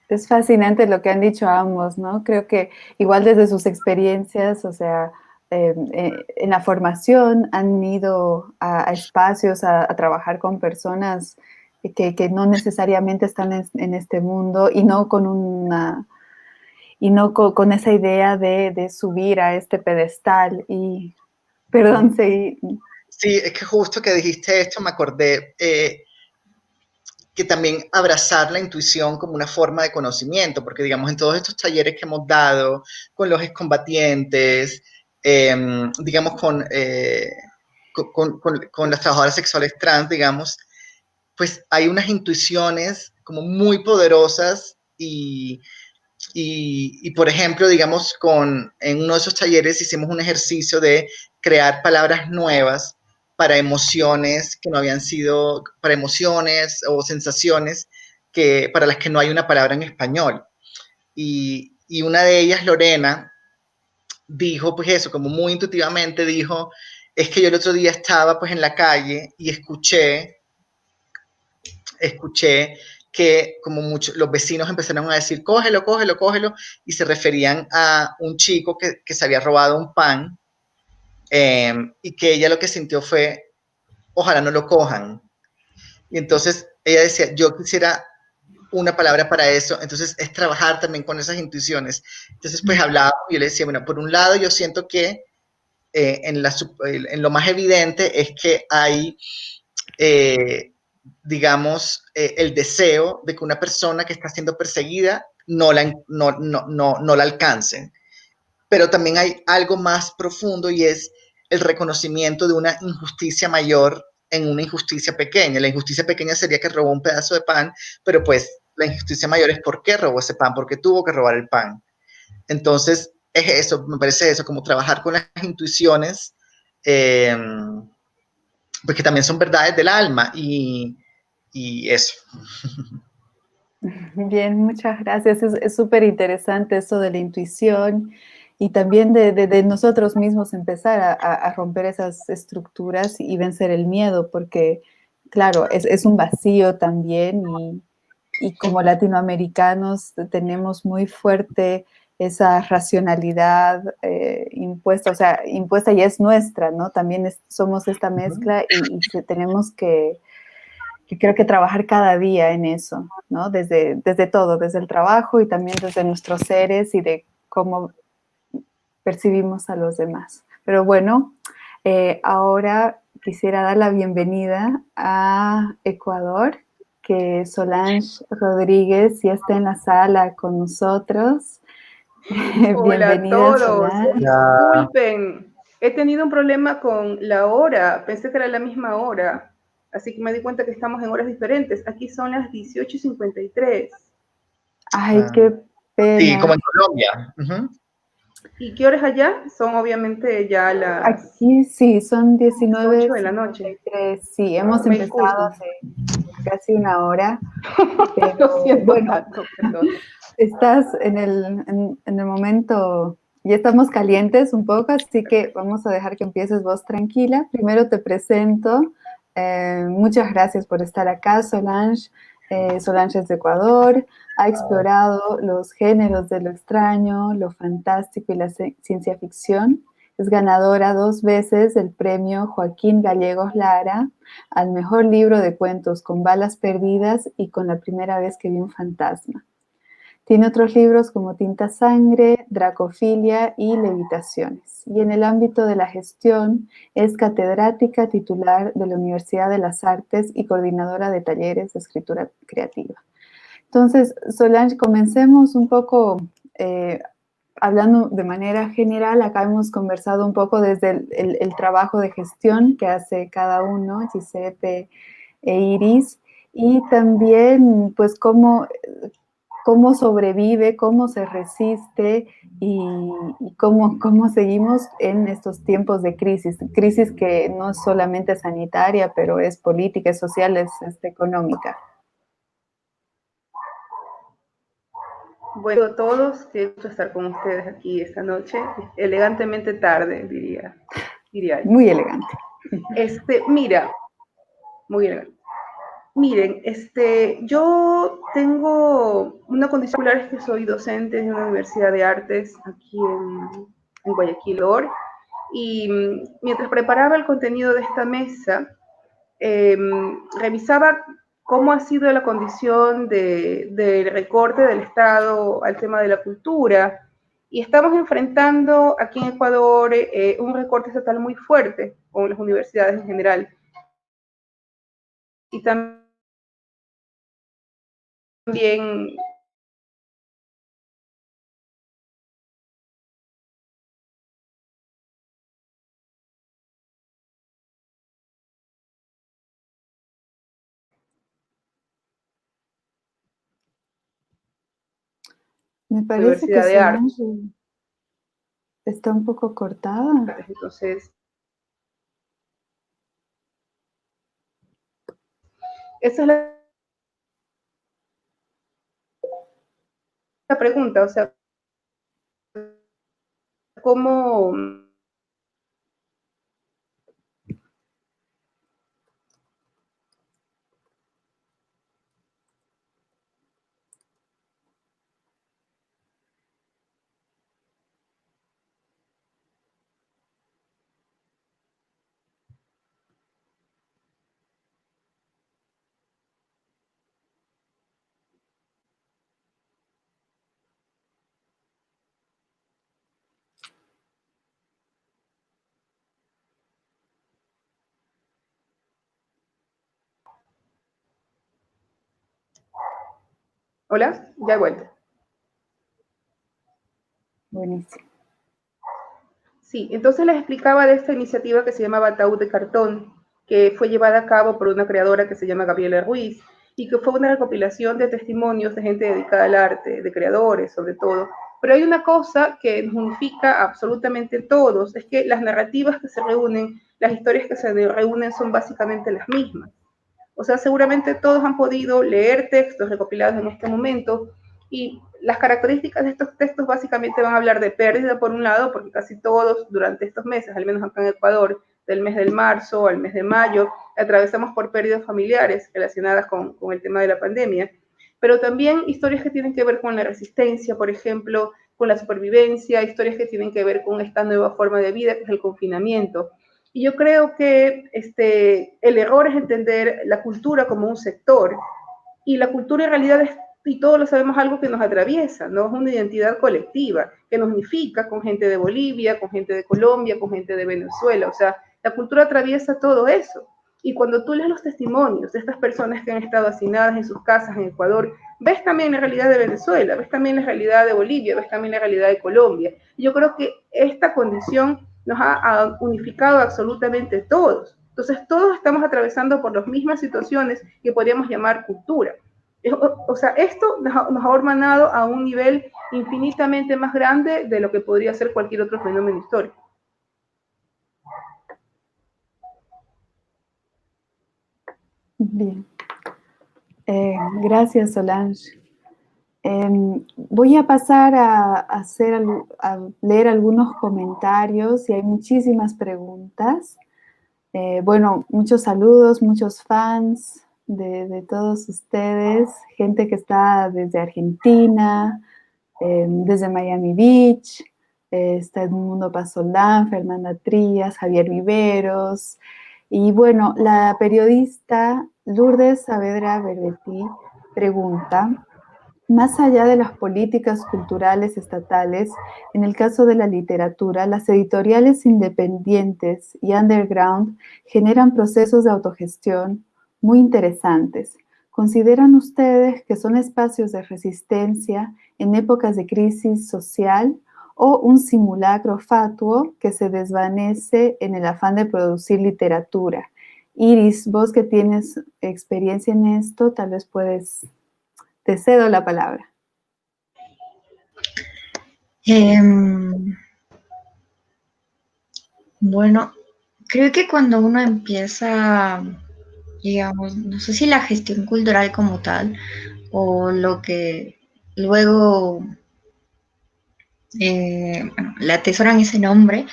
es fascinante lo que han dicho ambos, ¿no? Creo que igual desde sus experiencias, o sea, en la formación han ido a espacios a trabajar con personas que no necesariamente están en este mundo y no con con esa idea de subir a este pedestal y, perdón, sí. Sí, es que justo que dijiste esto me acordé que también abrazar la intuición como una forma de conocimiento, porque digamos en todos estos talleres que hemos dado con los excombatientes, digamos con las trabajadoras sexuales trans, digamos, pues hay unas intuiciones como muy poderosas y por ejemplo, digamos, en uno de esos talleres hicimos un ejercicio de crear palabras nuevas para emociones que no habían sido, para emociones o sensaciones que, para las que no hay una palabra en español. Y una de ellas, Lorena, dijo, pues eso, como muy intuitivamente dijo, es que yo el otro día estaba pues en la calle y escuché que como muchos, los vecinos empezaron a decir, cógelo, cógelo, cógelo, y se referían a un chico que se había robado un pan, y que ella lo que sintió fue, ojalá no lo cojan. Y entonces ella decía, yo quisiera una palabra para eso, entonces es trabajar también con esas intuiciones. Entonces pues hablaba, y yo le decía, bueno, por un lado yo siento que en lo más evidente es que hay, eh, digamos, el deseo de que una persona que está siendo perseguida no la alcance. Pero también hay algo más profundo y es el reconocimiento de una injusticia mayor en una injusticia pequeña. La injusticia pequeña sería que robó un pedazo de pan, pero pues la injusticia mayor es por qué robó ese pan, porque tuvo que robar el pan. Entonces, es eso, me parece eso, como trabajar con las intuiciones, eh, pues que también son verdades del alma y eso. Bien, muchas gracias. Es súper interesante eso de la intuición y también de nosotros mismos empezar a romper esas estructuras y vencer el miedo, porque, claro, es un vacío también y como latinoamericanos tenemos muy fuerte esa racionalidad impuesta, o sea, impuesta y es nuestra, ¿no? También somos esta mezcla y tenemos que creo que trabajar cada día en eso, ¿no? Desde todo, desde el trabajo y también desde nuestros seres y de cómo percibimos a los demás. Pero bueno, ahora quisiera dar la bienvenida a Ecuador, que Solange Rodríguez ya está en la sala con nosotros. Hola a Bienvenida, todos, Solange. disculpen, he tenido un problema con la hora, pensé que era la misma hora, así que me di cuenta que estamos en horas diferentes. Aquí son las 18:53. Ay, qué Sí, como pena. en Colombia. ¿Y qué horas allá? Son obviamente ya las Aquí sí, son 19:53. 8 de la noche. Sí, hemos Me empezado disculpan, hace casi una hora, lo pero siento bueno, tanto, perdón. estás en el momento, ya estamos calientes un poco, así que vamos a dejar que empieces vos tranquila. Primero te presento. Muchas gracias por estar acá, Solange. Solange es de Ecuador, ha explorado los géneros de lo extraño, lo fantástico y la ciencia ficción. Es ganadora 2 veces del premio Joaquín Gallegos Lara al mejor libro de cuentos con balas perdidas y con La primera vez que vi un fantasma. Tiene otros libros como Tinta Sangre, Dracofilia y Levitaciones. Y en el ámbito de la gestión es catedrática titular de la Universidad de las Artes y coordinadora de talleres de escritura creativa. Entonces, Solange, comencemos un poco hablando de manera general. Acá hemos conversado un poco desde el trabajo de gestión que hace cada uno, Giuseppe e Iris, y también pues cómo sobrevive, cómo se resiste y cómo seguimos en estos tiempos de crisis que no es solamente sanitaria, pero es política, es social, es económica. Bueno, a todos, qué gusto estar con ustedes aquí esta noche, elegantemente tarde, diría yo. Muy elegante. Mira, muy elegante. Miren, yo tengo una condición particular, es que soy docente en una universidad de artes aquí en Guayaquil, y mientras preparaba el contenido de esta mesa, revisaba cómo ha sido la condición del recorte del Estado al tema de la cultura, y estamos enfrentando aquí en Ecuador un recorte estatal muy fuerte con las universidades en general, y también Me parece que Universidad de Arte. Solange está un poco cortada. Entonces, Esa es la pregunta, o sea, ¿cómo? Hola, ya he vuelto. Buenísimo. Sí, entonces les explicaba de esta iniciativa que se llamaba Ataúd de Cartón, que fue llevada a cabo por una creadora que se llama Gabriela Ruiz, y que fue una recopilación de testimonios de gente dedicada al arte, de creadores sobre todo. Pero hay una cosa que nos unifica absolutamente todos, es que las narrativas que se reúnen, las historias que se reúnen son básicamente las mismas. O sea, seguramente todos han podido leer textos recopilados en este momento y las características de estos textos básicamente van a hablar de pérdida por un lado, porque casi todos durante estos meses, al menos acá en Ecuador, del mes de marzo al mes de mayo, atravesamos por pérdidas familiares relacionadas con el tema de la pandemia, pero también historias que tienen que ver con la resistencia, por ejemplo, con la supervivencia, historias que tienen que ver con esta nueva forma de vida que es el confinamiento. Y yo creo que el error es entender la cultura como un sector, y la cultura en realidad es, y todos lo sabemos, algo que nos atraviesa, ¿no? Es una identidad colectiva que nos unifica con gente de Bolivia, con gente de Colombia, con gente de Venezuela. O sea, la cultura atraviesa todo eso. Y cuando tú lees los testimonios de estas personas que han estado hacinadas en sus casas en Ecuador, ves también la realidad de Venezuela, ves también la realidad de Bolivia, ves también la realidad de Colombia. Y yo creo que esta condición nos ha unificado absolutamente todos. Entonces, todos estamos atravesando por las mismas situaciones que podríamos llamar cultura. O sea, esto nos ha hermanado a un nivel infinitamente más grande de lo que podría ser cualquier otro fenómeno histórico. Bien. Gracias, Solange. Voy a pasar a leer algunos comentarios y hay muchísimas preguntas. Bueno, muchos saludos, muchos fans de todos ustedes, gente que está desde Argentina, desde Miami Beach, está Edmundo Pasolán, Fernanda Trías, Javier Viveros, y bueno, la periodista Lourdes Saavedra Berbetti pregunta: más allá de las políticas culturales estatales, en el caso de la literatura, las editoriales independientes y underground generan procesos de autogestión muy interesantes. ¿Consideran ustedes que son espacios de resistencia en épocas de crisis social o un simulacro fatuo que se desvanece en el afán de producir literatura? Iris, vos que tienes experiencia en esto, tal vez te cedo la palabra. Bueno, creo que cuando uno empieza, digamos, no sé si la gestión cultural como tal, o lo que luego bueno, le atesoran ese nombre,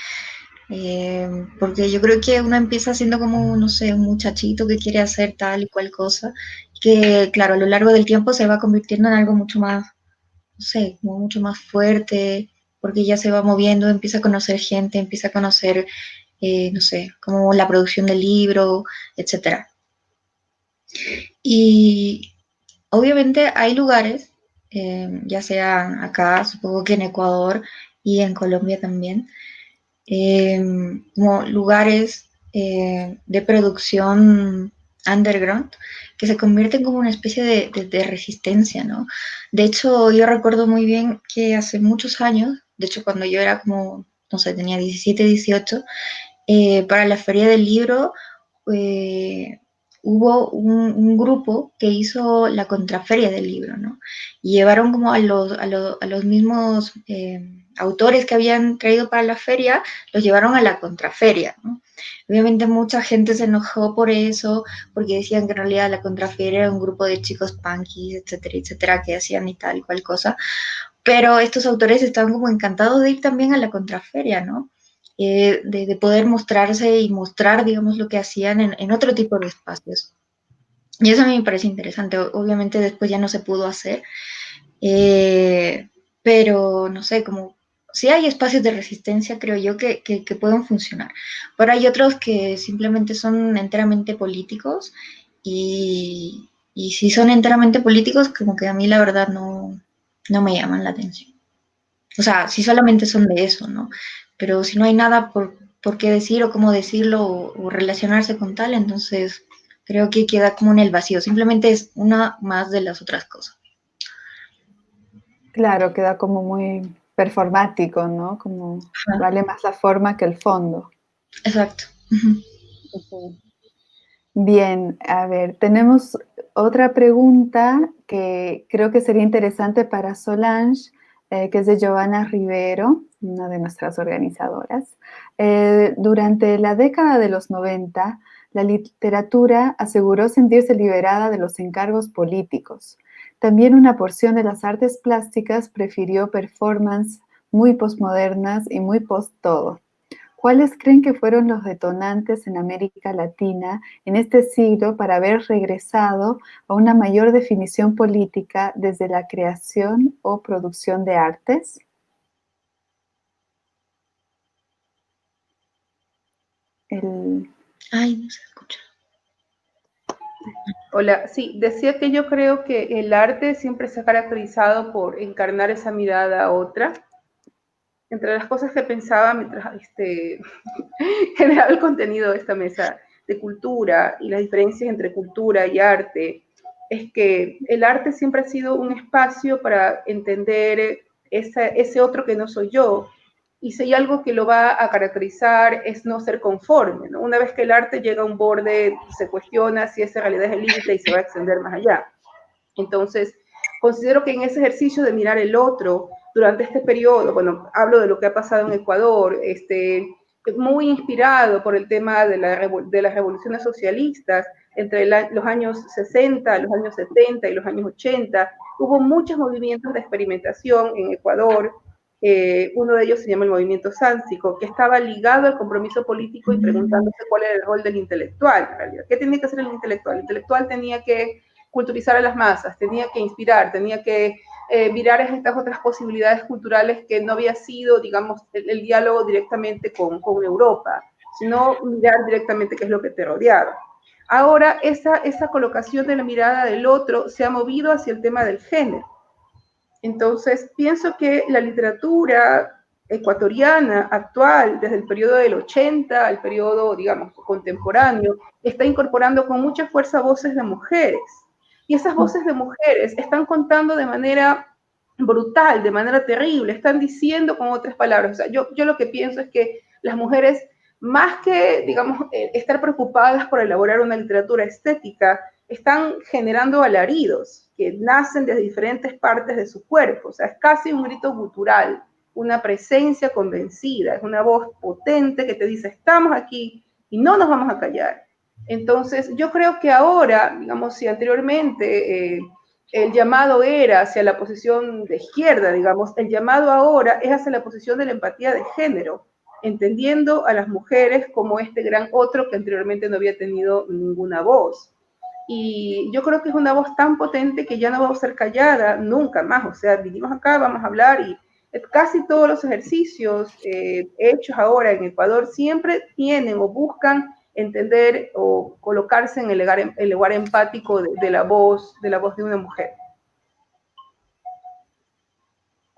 porque yo creo que uno empieza siendo como, no sé, un muchachito que quiere hacer tal y cual cosa, que claro, a lo largo del tiempo se va convirtiendo en algo mucho más, no sé, como mucho más fuerte, porque ya se va moviendo, empieza a conocer gente, empieza a conocer, no sé, como la producción del libro, etcétera. Y obviamente hay lugares, ya sea acá, supongo que en Ecuador y en Colombia también, como lugares de producción underground que se convierten como una especie de resistencia, ¿no? De hecho, yo recuerdo muy bien que hace muchos años, de hecho cuando yo era como, no sé, tenía 17, 18, para la Feria del Libro, eh, hubo un grupo que hizo la contraferia del libro, ¿no? Y llevaron como a los mismos autores que habían traído para la feria, los llevaron a la contraferia, ¿no? Obviamente mucha gente se enojó por eso, porque decían que en realidad la contraferia era un grupo de chicos punkis, etcétera, etcétera, que hacían y tal y cual cosa. Pero estos autores estaban como encantados de ir también a la contraferia, ¿no? De poder mostrarse y mostrar, digamos, lo que hacían en otro tipo de espacios. Y eso a mí me parece interesante. Obviamente después ya no se pudo hacer, pero no sé, como sí hay espacios de resistencia, creo yo, que pueden funcionar. Pero hay otros que simplemente son enteramente políticos y si son enteramente políticos, como que a mí la verdad no me llaman la atención. O sea, si solamente son de eso, ¿no? Pero si no hay nada por qué decir o cómo decirlo o relacionarse con tal, entonces creo que queda como en el vacío. Simplemente es una más de las otras cosas. Claro, queda como muy performático, ¿no? Como Ajá. vale más la forma que el fondo. Exacto. Uh-huh. Ujú. Bien, a ver, tenemos otra pregunta que creo que sería interesante para Solange, que es de Giovanna Rivero, una de nuestras organizadoras. Durante la década de los 90, la literatura aseguró sentirse liberada de los encargos políticos. También una porción de las artes plásticas prefirió performances muy postmodernas y muy post-todo. ¿Cuáles creen que fueron los detonantes en América Latina en este siglo para haber regresado a una mayor definición política desde la creación o producción de artes? Ay, no se escucha. Hola, sí, decía que yo creo que el arte siempre se ha caracterizado por encarnar esa mirada a otra. Entre las cosas que pensaba mientras generaba el contenido de esta mesa de cultura y las diferencias entre cultura y arte, es que el arte siempre ha sido un espacio para entender ese otro que no soy yo. Y si hay algo que lo va a caracterizar es no ser conforme, ¿no? Una vez que el arte llega a un borde, se cuestiona si esa realidad es el límite y se va a extender más allá. Entonces, considero que en ese ejercicio de mirar el otro durante este periodo, bueno, hablo de lo que ha pasado en Ecuador, muy inspirado por el tema de las revoluciones socialistas entre los años 60, los años 70 y los años 80, hubo muchos movimientos de experimentación en Ecuador. Uno de ellos se llama el movimiento sánsico, que estaba ligado al compromiso político y preguntándose cuál era el rol del intelectual, en realidad. ¿Qué tenía que hacer el intelectual? El intelectual tenía que culturizar a las masas, tenía que inspirar, tenía que mirar estas otras posibilidades culturales que no había sido, digamos, el diálogo directamente con Europa, sino mirar directamente qué es lo que te rodeaba. Ahora, esa colocación de la mirada del otro se ha movido hacia el tema del género. Entonces, pienso que la literatura ecuatoriana actual, desde el periodo del 80 al periodo, digamos, contemporáneo, está incorporando con mucha fuerza voces de mujeres. Y esas voces de mujeres están contando de manera brutal, de manera terrible, están diciendo con otras palabras. O sea, yo lo que pienso es que las mujeres, más que, digamos, estar preocupadas por elaborar una literatura estética, están generando alaridos que nacen desde diferentes partes de su cuerpo. O sea, es casi un grito gutural, una presencia convencida, es una voz potente que te dice, estamos aquí y no nos vamos a callar. Entonces, yo creo que ahora, digamos, si anteriormente el llamado era hacia la posición de izquierda, digamos, el llamado ahora es hacia la posición de la empatía de género, entendiendo a las mujeres como este gran otro que anteriormente no había tenido ninguna voz. Y yo creo que es una voz tan potente que ya no va a ser callada nunca más. O sea, vinimos acá, vamos a hablar y casi todos los ejercicios hechos ahora en Ecuador siempre tienen o buscan entender o colocarse en el lugar empático de la voz de una mujer.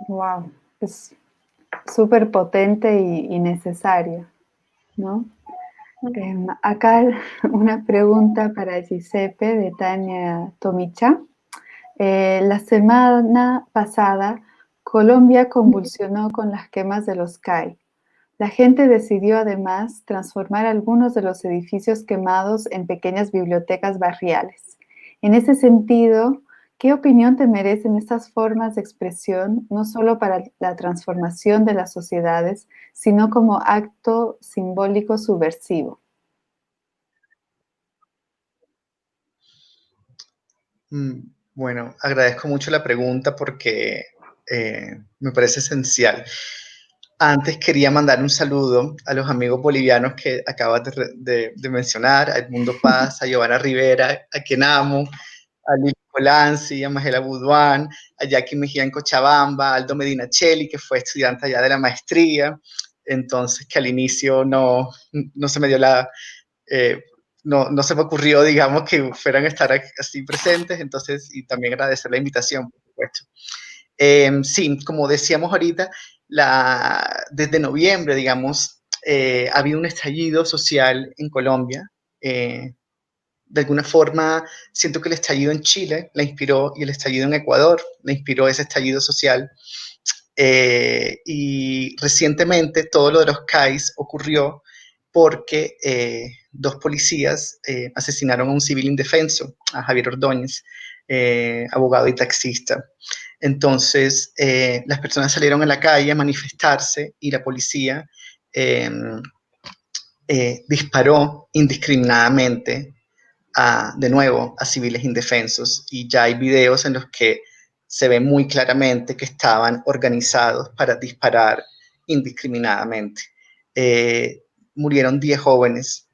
Wow, es súper potente y necesario, ¿no? Acá una pregunta para Giuseppe de Tania Tomicha. La semana pasada, Colombia convulsionó con las quemas de los CAI. La gente decidió además transformar algunos de los edificios quemados en pequeñas bibliotecas barriales. En ese sentido, ¿qué opinión te merecen estas formas de expresión, no solo para la transformación de las sociedades, sino como acto simbólico subversivo? Bueno, agradezco mucho la pregunta porque me parece esencial. Antes quería mandar un saludo a los amigos bolivianos que acabas de mencionar, a Edmundo Paz, a Giovanna Rivera, a quien amo, a Lili Colanzi, a Magela Buduán, a Jackie Mejía en Cochabamba, a Aldo Medina Cheli, que fue estudiante allá de la maestría, entonces que al inicio no se me dio no se me ocurrió, digamos, que fueran a estar así presentes, entonces, y también agradecer la invitación, por supuesto. Sí, como decíamos ahorita, desde noviembre, digamos, ha habido un estallido social en Colombia. De alguna forma, siento que el estallido en Chile la inspiró y el estallido en Ecuador la inspiró ese estallido social. Y recientemente todo lo de los CAIs ocurrió porque dos policías asesinaron a un civil indefenso, a Javier Ordóñez, abogado y taxista. Entonces, las personas salieron a la calle a manifestarse y la policía disparó indiscriminadamente de nuevo a civiles indefensos, y ya hay videos en los que se ve muy claramente que estaban organizados para disparar indiscriminadamente. Murieron 10 jóvenes,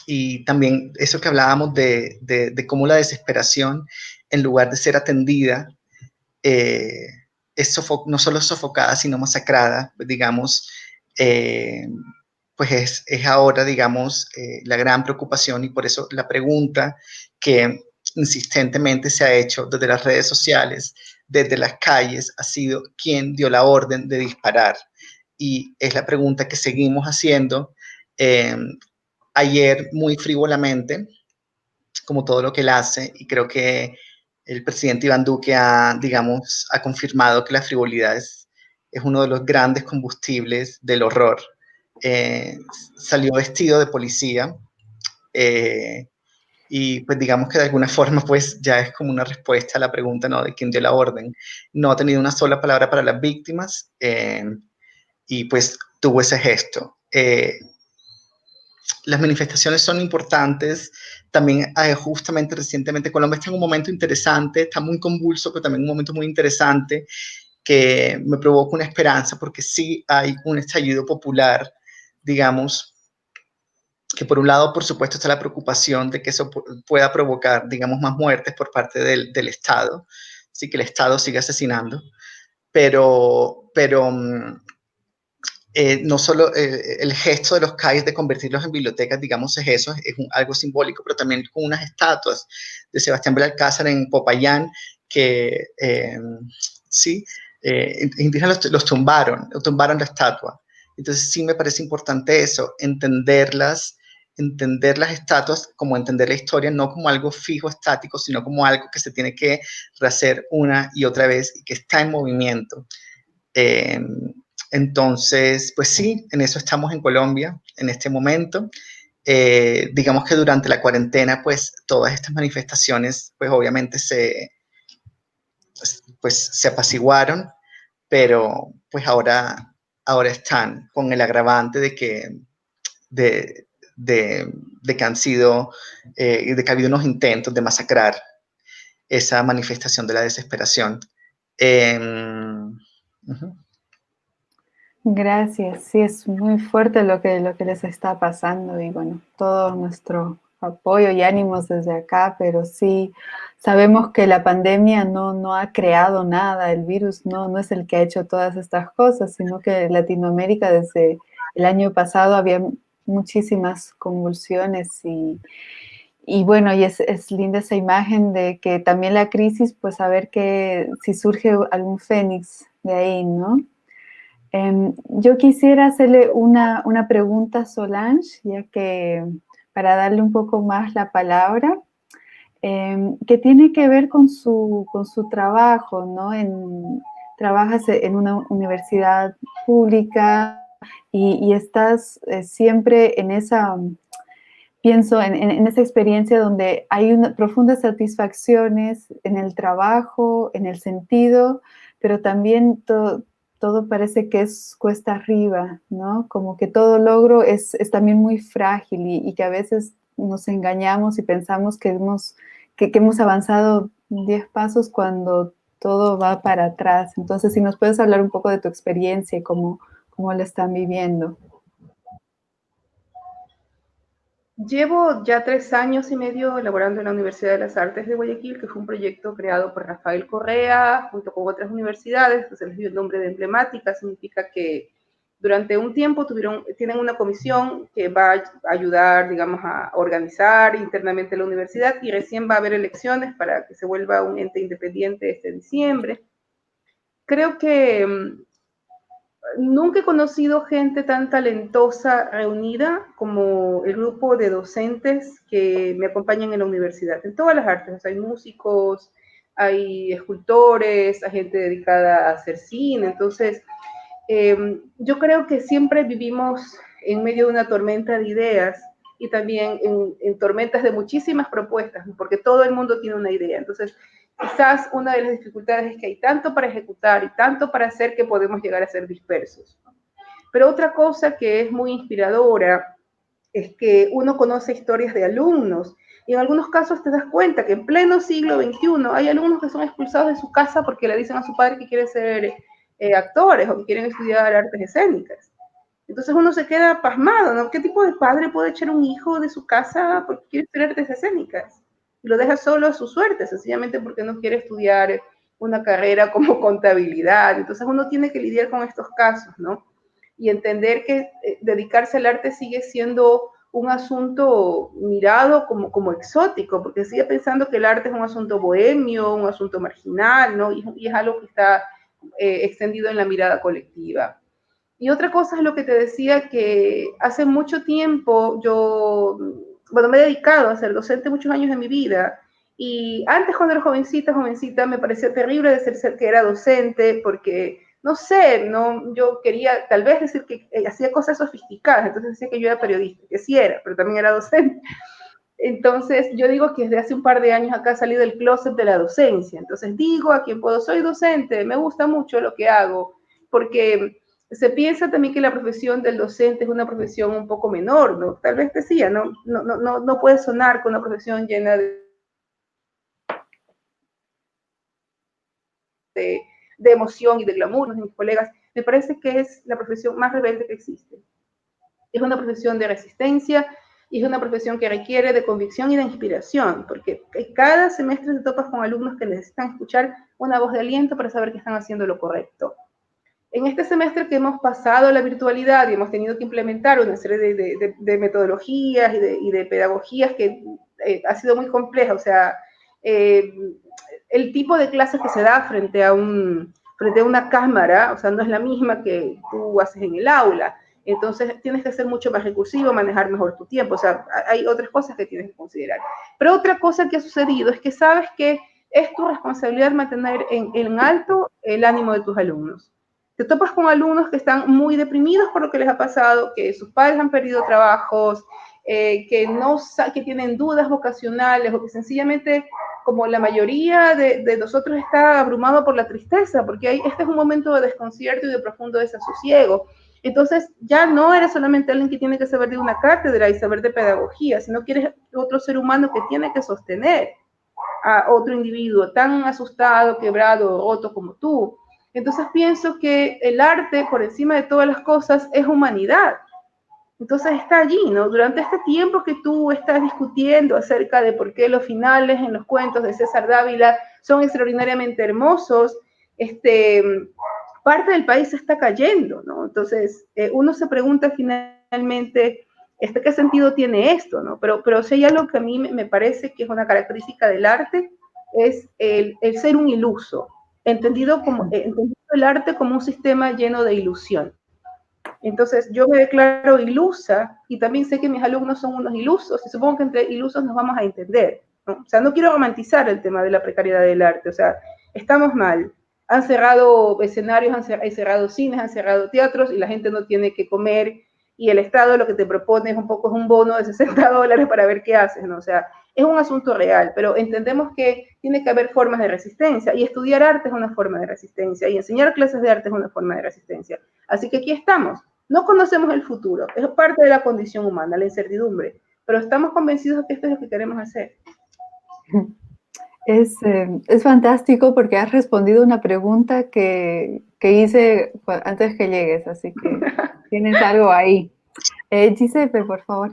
y también eso que hablábamos de cómo la desesperación, en lugar de ser atendida, es no solo sofocada, sino masacrada, digamos. Pues es ahora, digamos, la gran preocupación, y por eso la pregunta que insistentemente se ha hecho desde las redes sociales, desde las calles, ha sido ¿quién dio la orden de disparar? Y es la pregunta que seguimos haciendo. Ayer, muy frívolamente, como todo lo que él hace, y creo que el presidente Iván Duque digamos, ha confirmado que la frivolidad es uno de los grandes combustibles del horror. Salió vestido de policía, y pues digamos que de alguna forma pues ya es como una respuesta a la pregunta, ¿no?, de quién dio la orden. No ha tenido una sola palabra para las víctimas, y pues tuvo ese gesto. Las manifestaciones son importantes. También justamente recientemente Colombia está en un momento interesante, está muy convulso, pero también un momento muy interesante que me provoca una esperanza, porque sí hay un estallido popular, digamos, que por un lado, por supuesto, está la preocupación de que eso pueda provocar, digamos, más muertes por parte del Estado, sí, que el Estado siga asesinando, pero no solo el gesto de los CAIs de convertirlos en bibliotecas, digamos, es eso, es algo simbólico, pero también con unas estatuas de Sebastián Belalcázar en Popayán, que sí, indígenas los tumbaron la estatua. Entonces sí me parece importante eso, entender las estatuas como entender la historia, no como algo fijo, estático, sino como algo que se tiene que rehacer una y otra vez y que está en movimiento. Entonces, pues sí, en eso estamos en Colombia en este momento. Digamos que durante la cuarentena, pues todas estas manifestaciones, pues obviamente se apaciguaron, pero pues ahora están con el agravante de que, de que han sido, de que ha habido unos intentos de masacrar esa manifestación de la desesperación. Gracias, sí, es muy fuerte lo que les está pasando, y bueno, todo nuestro apoyo y ánimos desde acá, pero sí sabemos que la pandemia no ha creado nada, el virus no es el que ha hecho todas estas cosas, sino que en Latinoamérica desde el año pasado había muchísimas convulsiones, y bueno, y es linda esa imagen de que también la crisis, pues a ver que si surge algún fénix de ahí, ¿no? Yo quisiera hacerle una pregunta a Solange, ya que para darle un poco más la palabra, que tiene que ver con su trabajo, ¿no? Trabajas en una universidad pública, y estás siempre en esa, pienso en esa experiencia donde hay profundas satisfacciones en el trabajo, en el sentido, pero también todo parece que es cuesta arriba, ¿no? Como que todo logro es también muy frágil y que a veces nos engañamos y pensamos que hemos avanzado 10 pasos cuando todo va para atrás. Entonces, si nos puedes hablar un poco de tu experiencia y cómo la están viviendo. Llevo ya 3 años y medio elaborando en la Universidad de las Artes de Guayaquil, que fue un proyecto creado por Rafael Correa, junto con otras universidades, que se les dio el nombre de emblemática. Significa que durante un tiempo tienen una comisión que va a ayudar, digamos, a organizar internamente la universidad, y recién va a haber elecciones para que se vuelva un ente independiente este diciembre. Creo que nunca he conocido gente tan talentosa reunida como el grupo de docentes que me acompañan en la universidad, en todas las artes. O sea, hay músicos, hay escultores, hay gente dedicada a hacer cine. Entonces, yo creo que siempre vivimos en medio de una tormenta de ideas y también en tormentas de muchísimas propuestas, porque todo el mundo tiene una idea. Entonces, quizás una de las dificultades es que hay tanto para ejecutar y tanto para hacer que podemos llegar a ser dispersos. Pero otra cosa que es muy inspiradora es que uno conoce historias de alumnos y en algunos casos te das cuenta que en pleno siglo XXI hay alumnos que son expulsados de su casa porque le dicen a su padre que quieren ser actores o que quieren estudiar artes escénicas. Entonces uno se queda pasmado, ¿no? ¿Qué tipo de padre puede echar un hijo de su casa porque quiere estudiar artes escénicas? Y lo deja solo a su suerte, sencillamente porque no quiere estudiar una carrera como contabilidad. Entonces uno tiene que lidiar con estos casos, ¿no? Y entender que dedicarse al arte sigue siendo un asunto mirado como exótico, porque sigue pensando que el arte es un asunto bohemio, un asunto marginal, ¿no? Y es algo que está extendido en la mirada colectiva. Y otra cosa es lo que te decía, que hace mucho tiempo bueno, me he dedicado a ser docente muchos años de mi vida, y antes cuando era jovencita, me parecía terrible decir que era docente, porque, no sé, no, yo quería tal vez decir que hacía cosas sofisticadas, entonces decía que yo era periodista, que sí era, pero también era docente. Entonces, yo digo que desde hace un par de años acá he salido del closet de la docencia. Entonces, digo a quien puedo, soy docente, me gusta mucho lo que hago, porque se piensa también que la profesión del docente es una profesión un poco menor, ¿no? Tal vez decía, no puede sonar con una profesión llena de emoción y de glamour. Mis colegas, me parece que es la profesión más rebelde que existe. Es una profesión de resistencia y es una profesión que requiere de convicción y de inspiración, porque cada semestre te topas con alumnos que necesitan escuchar una voz de aliento para saber que están haciendo lo correcto. En este semestre que hemos pasado a la virtualidad y hemos tenido que implementar una serie de metodologías y de pedagogías que ha sido muy compleja, o sea, el tipo de clases que se da frente a una cámara, o sea, no es la misma que tú haces en el aula. Entonces tienes que ser mucho más recursivo, manejar mejor tu tiempo, o sea, hay otras cosas que tienes que considerar. Pero otra cosa que ha sucedido es que sabes que es tu responsabilidad mantener en alto el ánimo de tus alumnos. Te topas con alumnos que están muy deprimidos por lo que les ha pasado, que sus padres han perdido trabajos, que tienen dudas vocacionales, o que sencillamente, como la mayoría de nosotros, está abrumado por la tristeza, porque este es un momento de desconcierto y de profundo desasosiego. Entonces, ya no eres solamente alguien que tiene que saber de una cátedra y saber de pedagogía, sino que eres otro ser humano que tiene que sostener a otro individuo tan asustado, quebrado, roto como tú. Entonces pienso que el arte, por encima de todas las cosas, es humanidad. Entonces está allí, ¿no? Durante este tiempo que tú estás discutiendo acerca de por qué los finales en los cuentos de César Dávila son extraordinariamente hermosos, parte del país se está cayendo, ¿no? Entonces uno se pregunta finalmente, ¿qué sentido tiene esto, no? Pero si hay algo que a mí me parece que es una característica del arte, es el ser un iluso, entendido el arte como un sistema lleno de ilusión. Entonces, yo me declaro ilusa y también sé que mis alumnos son unos ilusos, y supongo que entre ilusos nos vamos a entender, ¿no? O sea, no quiero romantizar el tema de la precariedad del arte, o sea, estamos mal, Han cerrado escenarios, han cerrado cines, han cerrado teatros y la gente no tiene que comer y el Estado lo que te propone es un bono de $60 para ver qué haces, ¿no? O sea, es un asunto real, pero entendemos que tiene que haber formas de resistencia y estudiar arte es una forma de resistencia y enseñar clases de arte es una forma de resistencia. Así que aquí estamos. No conocemos el futuro, es parte de la condición humana, la incertidumbre, pero estamos convencidos de que esto es lo que queremos hacer. Es fantástico porque has respondido una pregunta que hice antes que llegues, así que tienes algo ahí. Giuseppe, por favor.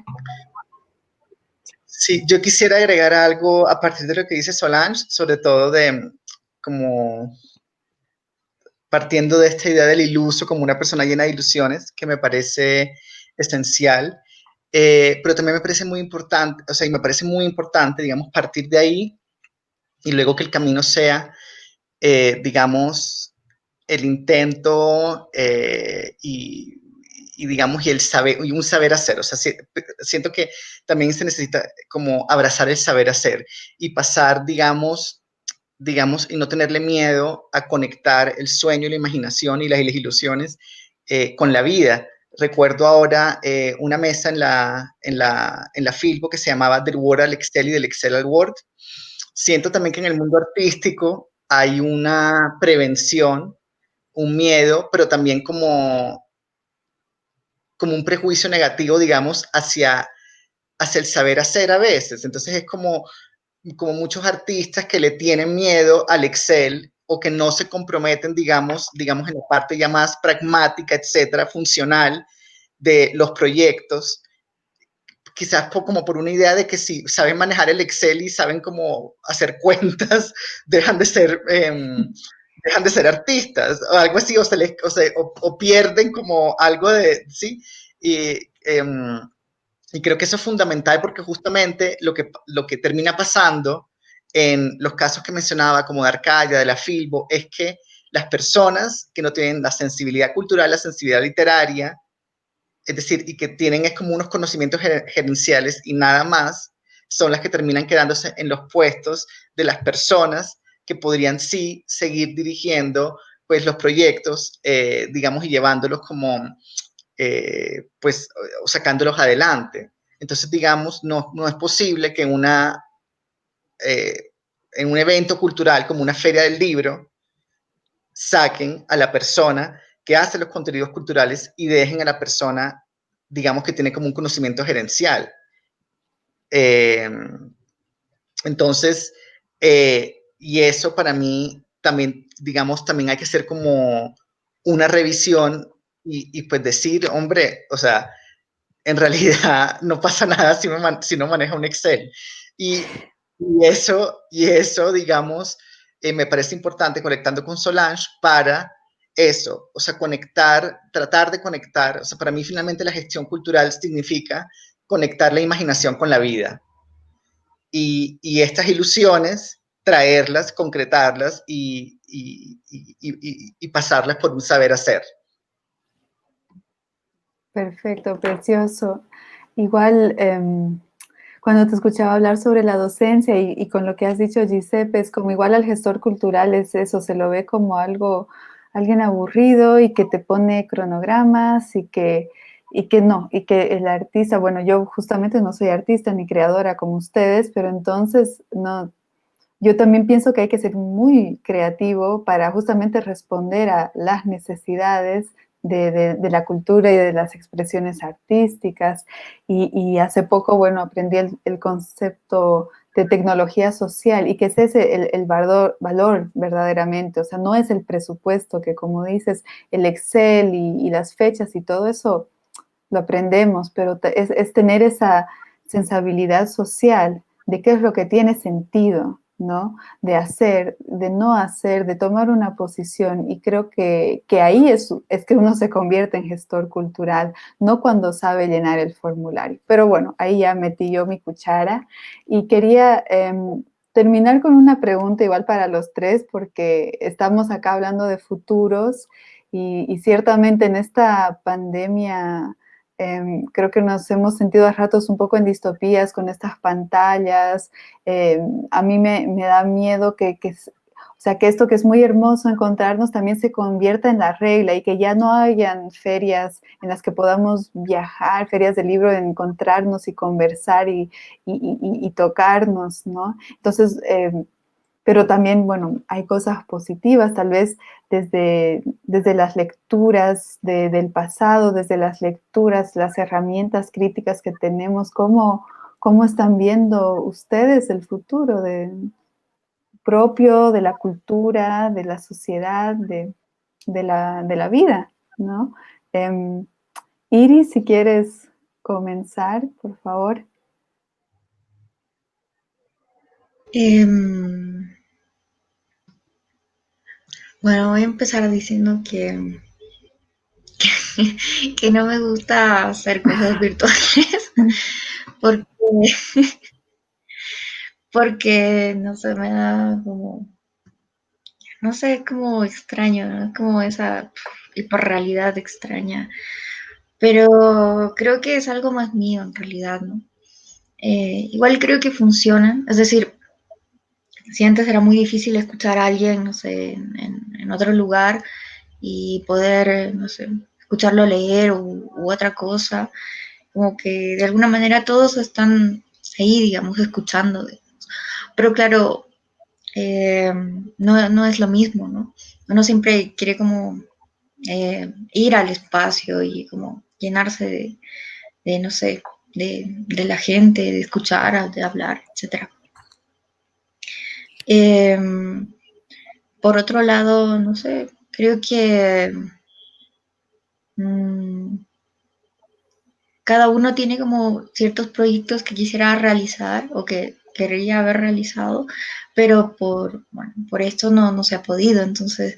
Sí, yo quisiera agregar algo a partir de lo que dice Solange, sobre todo de como partiendo de esta idea del iluso como una persona llena de ilusiones, que me parece esencial, pero también me parece muy importante, o sea, y me parece muy importante, digamos, partir de ahí y luego que el camino sea, digamos, el intento y digamos, y el saber, y un saber hacer. O sea, siento que también se necesita como abrazar el saber hacer y pasar, digamos, y no tenerle miedo a conectar el sueño, la imaginación y las ilusiones con la vida. Recuerdo ahora una mesa en la Filbo que se llamaba Del Word al Excel y del Excel al Word. Siento también que en el mundo artístico hay una prevención, un miedo, pero también como un prejuicio negativo, digamos, hacia el saber hacer a veces. Entonces es como muchos artistas que le tienen miedo al Excel o que no se comprometen, digamos, en la parte ya más pragmática, etcétera, funcional de los proyectos, quizás como por una idea de que si saben manejar el Excel y saben cómo hacer cuentas, dejan de ser artistas, o algo así, o pierden como algo de, ¿sí? Y, y creo que eso es fundamental porque justamente lo que termina pasando en los casos que mencionaba, como de Arcadia, de la Filbo, es que las personas que no tienen la sensibilidad cultural, la sensibilidad literaria, es decir, y que tienen es como unos conocimientos gerenciales y nada más, son las que terminan quedándose en los puestos de las personas que podrían sí seguir dirigiendo pues los proyectos, digamos, y llevándolos como pues sacándolos adelante. Entonces, digamos, no es posible que en un evento cultural como una feria del libro saquen a la persona que hace los contenidos culturales y dejen a la persona, digamos, que tiene como un conocimiento gerencial. Entonces, y eso para mí también, digamos, también hay que hacer como una revisión y pues decir, hombre, o sea, en realidad no pasa nada si no maneja un Excel. Y eso, digamos, me parece importante conectando con Solange para eso, o sea, tratar de conectar, o sea, para mí finalmente la gestión cultural significa conectar la imaginación con la vida. Y estas ilusiones, traerlas, concretarlas y pasarlas por un saber hacer. Perfecto, precioso. Igual, cuando te escuchaba hablar sobre la docencia y con lo que has dicho, Giuseppe, es como igual al gestor cultural es eso, se lo ve como alguien aburrido y que te pone cronogramas y que el artista, bueno, yo justamente no soy artista ni creadora como ustedes, pero entonces no, yo también pienso que hay que ser muy creativo para justamente responder a las necesidades de la cultura y de las expresiones artísticas. Y hace poco, bueno, aprendí el concepto de tecnología social y que es ese el valor verdaderamente. O sea, no es el presupuesto que, como dices, el Excel y las fechas y todo eso lo aprendemos, pero es tener esa sensibilidad social de qué es lo que tiene sentido, ¿no? De hacer, de no hacer, de tomar una posición. Y creo que ahí es que uno se convierte en gestor cultural, no cuando sabe llenar el formulario. Pero bueno, ahí ya metí yo mi cuchara y quería terminar con una pregunta igual para los tres, porque estamos acá hablando de futuros y ciertamente en esta pandemia creo que nos hemos sentido a ratos un poco en distopías con estas pantallas. A mí me da miedo O sea, que esto que es muy hermoso encontrarnos también se convierta en la regla y que ya no hayan ferias en las que podamos viajar, ferias del libro, en encontrarnos y conversar y tocarnos, ¿no? Entonces, pero también, bueno, hay cosas positivas, tal vez desde las lecturas del pasado, desde las lecturas, las herramientas críticas que tenemos, ¿cómo están viendo ustedes el futuro propio de la cultura, de la sociedad, de la vida, ¿no? Iris, si quieres comenzar, por favor. Bueno, voy a empezar diciendo que no me gusta hacer cosas virtuales porque, porque no sé, me da como, no sé, es como extraño, ¿no? Es como esa hiperrealidad extraña. Pero creo que es algo más mío en realidad, ¿no? Igual creo que funciona, es decir, si antes era muy difícil escuchar a alguien, no sé, en otro lugar y poder, no sé, escucharlo leer u otra cosa, como que de alguna manera todos están ahí, digamos, escuchando. Pero claro, no es lo mismo, ¿no? Uno siempre quiere como ir al espacio y como llenarse no sé, de la gente, de escuchar, de hablar, etcétera. Por otro lado, no sé, creo que cada uno tiene como ciertos proyectos que quisiera realizar o que querría haber realizado, pero por esto no se ha podido. Entonces,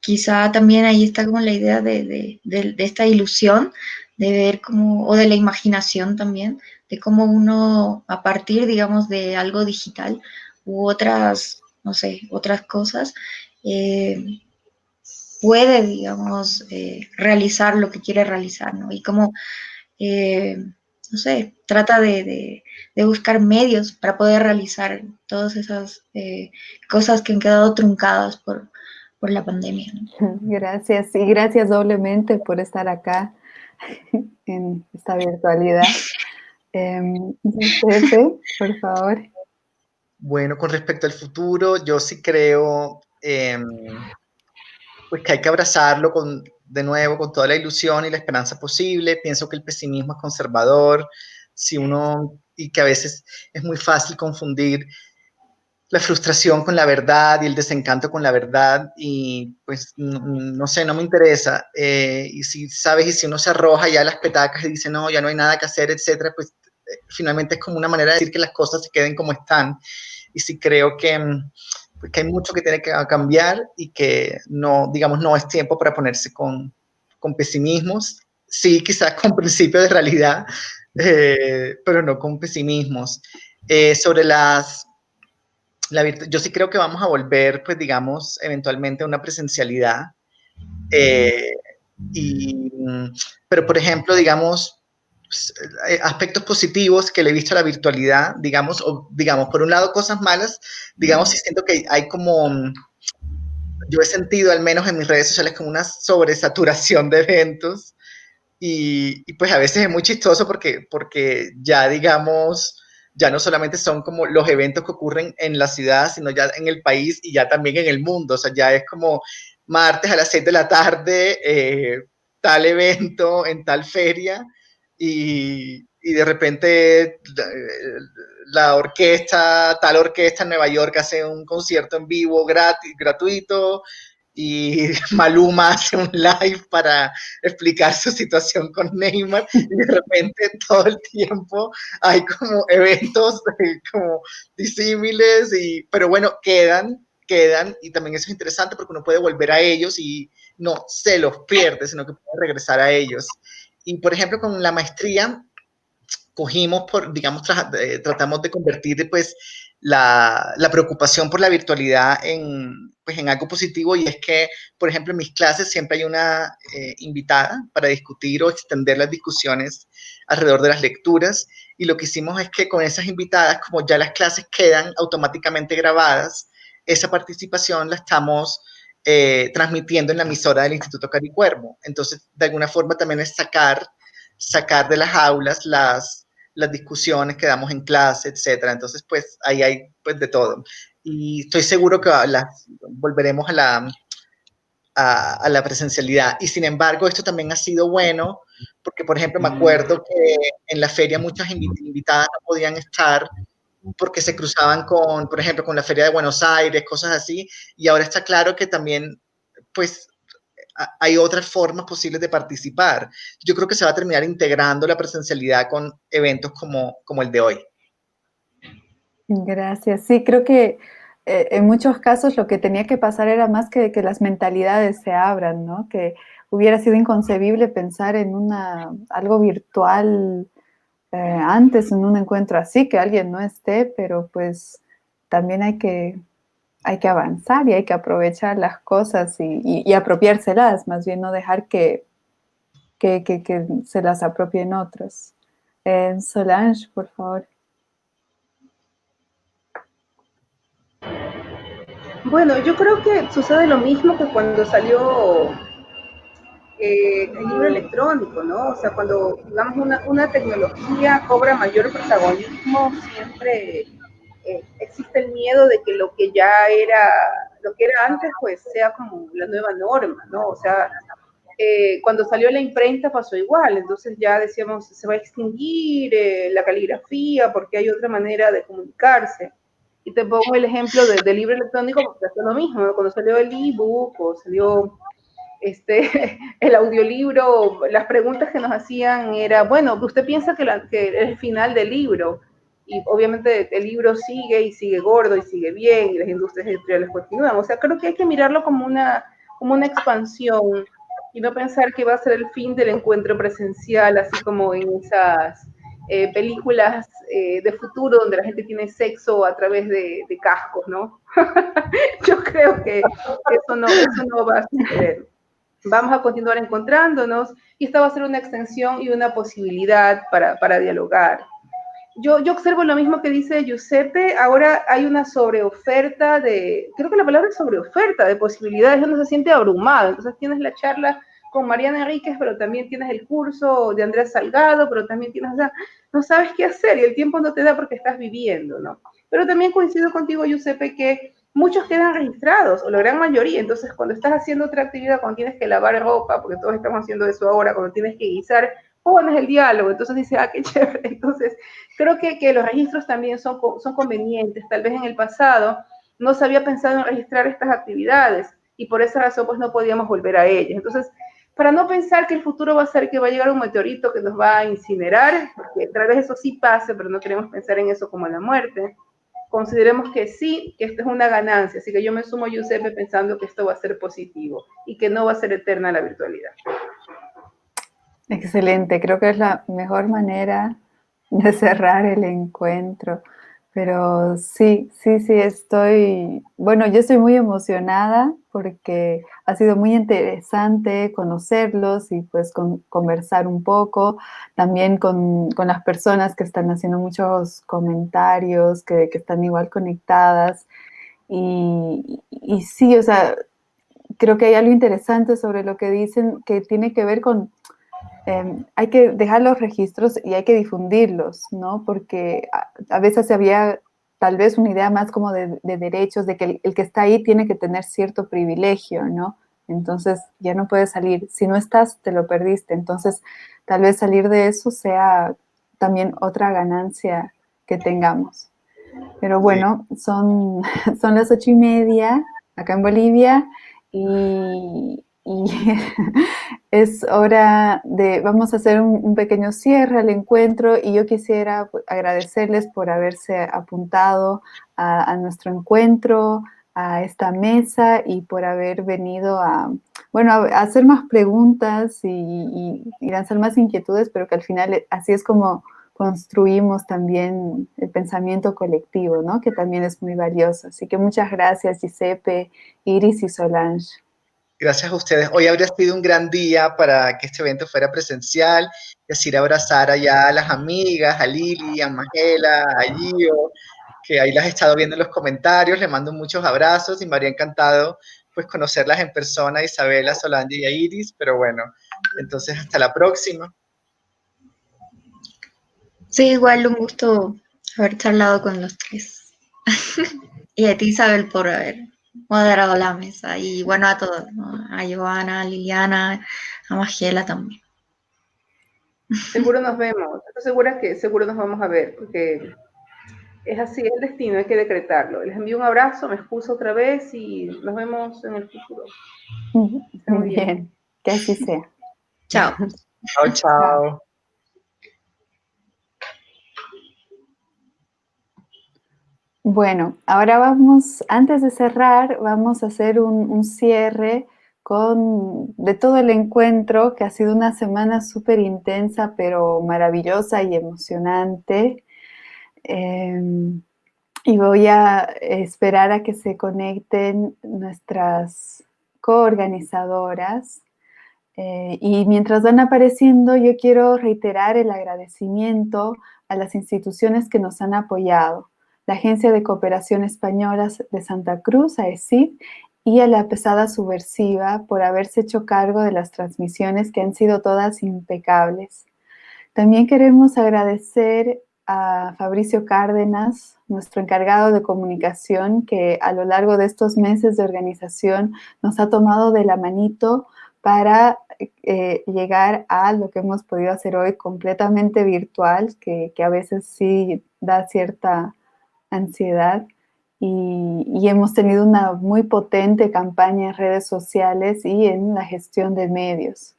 quizá también ahí está como la idea de esta ilusión de ver cómo, o de la imaginación también, de cómo uno, a partir, digamos, de algo digital u otras, no sé, otras cosas, eh, puede, digamos, realizar lo que quiere realizar, ¿no? Y como, eh, no sé, trata de buscar medios para poder realizar todas esas cosas que han quedado truncadas por la pandemia, ¿no? Gracias, y gracias doblemente por estar acá en esta virtualidad. Giuseppe, por favor. Bueno, con respecto al futuro, yo sí creo pues que hay que abrazarlo de nuevo con toda la ilusión y la esperanza posible. Pienso que el pesimismo es conservador, y que a veces es muy fácil confundir la frustración con la verdad y el desencanto con la verdad, y pues no sé, no me interesa. Y si sabes, y si uno se arroja ya a las petacas y dice, no, ya no hay nada que hacer, etcétera, pues finalmente es como una manera de decir que las cosas se queden como están. Y sí creo que hay mucho que tiene que cambiar y que no, digamos, no es tiempo para ponerse con pesimismos. Sí, quizás con principios de realidad, pero no con pesimismos. Sobre yo sí creo que vamos a volver, pues digamos, eventualmente a una presencialidad. Eh, y, pero, por ejemplo, digamos, aspectos positivos que le he visto a la virtualidad, digamos, o digamos, por un lado, cosas malas, digamos, sí siento que hay como, yo he sentido, al menos en mis redes sociales, como una sobresaturación de eventos, y pues a veces es muy chistoso porque ya, digamos, ya no solamente son como los eventos que ocurren en la ciudad, sino ya en el país y ya también en el mundo. O sea, ya es como martes a las 6 de la tarde, tal evento en tal feria, y de repente tal orquesta en Nueva York hace un concierto en vivo gratuito, y Maluma hace un live para explicar su situación con Neymar, y de repente todo el tiempo hay como eventos como disímiles, pero bueno, quedan, y también eso es interesante porque uno puede volver a ellos y no se los pierde, sino que puede regresar a ellos. Y por ejemplo, con la maestría, digamos, tratamos de convertir pues la preocupación por la virtualidad pues, en algo positivo, y es que, por ejemplo, en mis clases siempre hay una invitada para discutir o extender las discusiones alrededor de las lecturas, y lo que hicimos es que con esas invitadas, como ya las clases quedan automáticamente grabadas, esa participación la estamos transmitiendo en la emisora del Instituto Caricuervo. Entonces, de alguna forma también es sacar de las aulas las discusiones que damos en clase, etcétera. Entonces, pues ahí hay pues de todo. Y estoy seguro que volveremos a la presencialidad. Y sin embargo, esto también ha sido bueno, porque por ejemplo me acuerdo que en la feria muchas invitadas no podían estar porque se cruzaban con, por ejemplo, con la Feria de Buenos Aires, cosas así, y ahora está claro que también, pues, hay otras formas posibles de participar. Yo creo que se va a terminar integrando la presencialidad con eventos como el de hoy. Gracias. Sí, creo que en muchos casos lo que tenía que pasar era más que las mentalidades se abran, ¿no? Que hubiera sido inconcebible pensar en algo virtual antes, en un encuentro así, que alguien no esté, pero pues también hay que avanzar y hay que aprovechar las cosas y apropiárselas, más bien no dejar que se las apropien otros. Solange, por favor. Bueno, yo creo que sucede lo mismo que cuando salió el libro electrónico, ¿no? O sea, cuando, digamos, una tecnología cobra mayor protagonismo, siempre existe el miedo de que lo que era antes, pues sea como la nueva norma, ¿no? O sea, cuando salió la imprenta pasó igual, entonces ya decíamos, se va a extinguir la caligrafía porque hay otra manera de comunicarse. Y te pongo el ejemplo del libro electrónico porque es lo mismo, ¿no? Cuando salió el ebook o salió el audiolibro, las preguntas que nos hacían era, bueno, usted piensa que es el final del libro, y obviamente el libro sigue y sigue gordo y sigue bien, y las industrias editoriales continúan. O sea, creo que hay que mirarlo como una expansión y no pensar que va a ser el fin del encuentro presencial, así como en esas películas de futuro donde la gente tiene sexo a través de cascos, ¿no? Yo creo que eso no va a suceder. Vamos a continuar encontrándonos y esta va a ser una extensión y una posibilidad para dialogar. Yo observo lo mismo que dice Giuseppe, ahora hay una sobreoferta creo que la palabra es sobreoferta de posibilidades, uno se siente abrumado, entonces tienes la charla con Mariana Enríquez, pero también tienes el curso de Andrés Salgado, pero también tienes, o sea, no sabes qué hacer y el tiempo no te da porque estás viviendo, ¿no? Pero también coincido contigo, Giuseppe, que muchos quedan registrados, o la gran mayoría, entonces cuando estás haciendo otra actividad, cuando tienes que lavar ropa, porque todos estamos haciendo eso ahora, cuando tienes que guisar, pones el diálogo, entonces dices, qué chévere, entonces creo que los registros también son convenientes, tal vez en el pasado no se había pensado en registrar estas actividades, y por esa razón pues no podíamos volver a ellas, entonces para no pensar que el futuro va a ser que va a llegar un meteorito que nos va a incinerar, porque tal vez eso sí pase, pero no queremos pensar en eso como la muerte, consideremos que sí, que esto es una ganancia, así que yo me sumo a Giuseppe pensando que esto va a ser positivo y que no va a ser eterna la virtualidad. Excelente, creo que es la mejor manera de cerrar el encuentro, pero sí, yo estoy muy emocionada porque ha sido muy interesante conocerlos y pues conversar un poco, también con las personas que están haciendo muchos comentarios, que están igual conectadas y sí, o sea, creo que hay algo interesante sobre lo que dicen que tiene que ver con hay que dejar los registros y hay que difundirlos, ¿no? Porque a veces había tal vez una idea más como de derechos, de que el que está ahí tiene que tener cierto privilegio, ¿no? Entonces ya no puedes salir. Si no estás, te lo perdiste. Entonces tal vez salir de eso sea también otra ganancia que tengamos. Pero bueno, son las 8:30 acá en Bolivia y es hora vamos a hacer un pequeño cierre al encuentro y yo quisiera agradecerles por haberse apuntado a nuestro encuentro, a esta mesa y por haber venido a hacer más preguntas y lanzar más inquietudes, pero que al final así es como construimos también el pensamiento colectivo, ¿no? Que también es muy valioso. Así que muchas gracias, Giuseppe, Iris y Solange. Gracias a ustedes. Hoy habría sido un gran día para que este evento fuera presencial, y así abrazar allá a las amigas, a Lili, a Magela, a Gio, que ahí las he estado viendo en los comentarios, le mando muchos abrazos y me habría encantado pues conocerlas en persona, Isabela, Solange y a Iris, pero bueno, entonces hasta la próxima. Sí, igual un gusto haber charlado con los tres. Y a ti, Isabel, por haber moderado la mesa. Y bueno, a todos, ¿no? A Joana, a Liliana, a Magiela también. Seguro nos vemos. Estoy segura que seguro nos vamos a ver, porque es así, es el destino, hay que decretarlo. Les envío un abrazo, me excuso otra vez y nos vemos en el futuro. Muy bien, que así sea. Chao. Chao, chao. Bueno, ahora vamos, antes de cerrar, vamos a hacer un cierre de todo el encuentro, que ha sido una semana súper intensa, pero maravillosa y emocionante. Y voy a esperar a que se conecten nuestras coorganizadoras. Y mientras van apareciendo, yo quiero reiterar el agradecimiento a las instituciones que nos han apoyado. La Agencia de Cooperación Española de Santa Cruz, AECIP, y a la Pesada Subversiva por haberse hecho cargo de las transmisiones que han sido todas impecables. También queremos agradecer a Fabricio Cárdenas, nuestro encargado de comunicación, que a lo largo de estos meses de organización nos ha tomado de la manito para llegar a lo que hemos podido hacer hoy completamente virtual, que a veces sí da cierta ansiedad. Y hemos tenido una muy potente campaña en redes sociales y en la gestión de medios.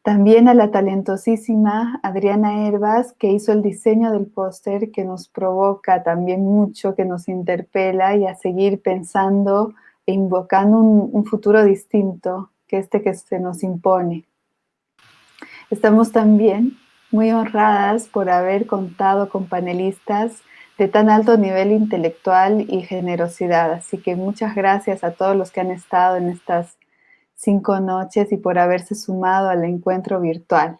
También a la talentosísima Adriana Herbas, que hizo el diseño del póster, que nos provoca también mucho, que nos interpela, y a seguir pensando e invocando un futuro distinto que se nos impone. Estamos también muy honradas por haber contado con panelistas de tan alto nivel intelectual y generosidad. Así que muchas gracias a todos los que han estado en estas 5 noches y por haberse sumado al encuentro virtual.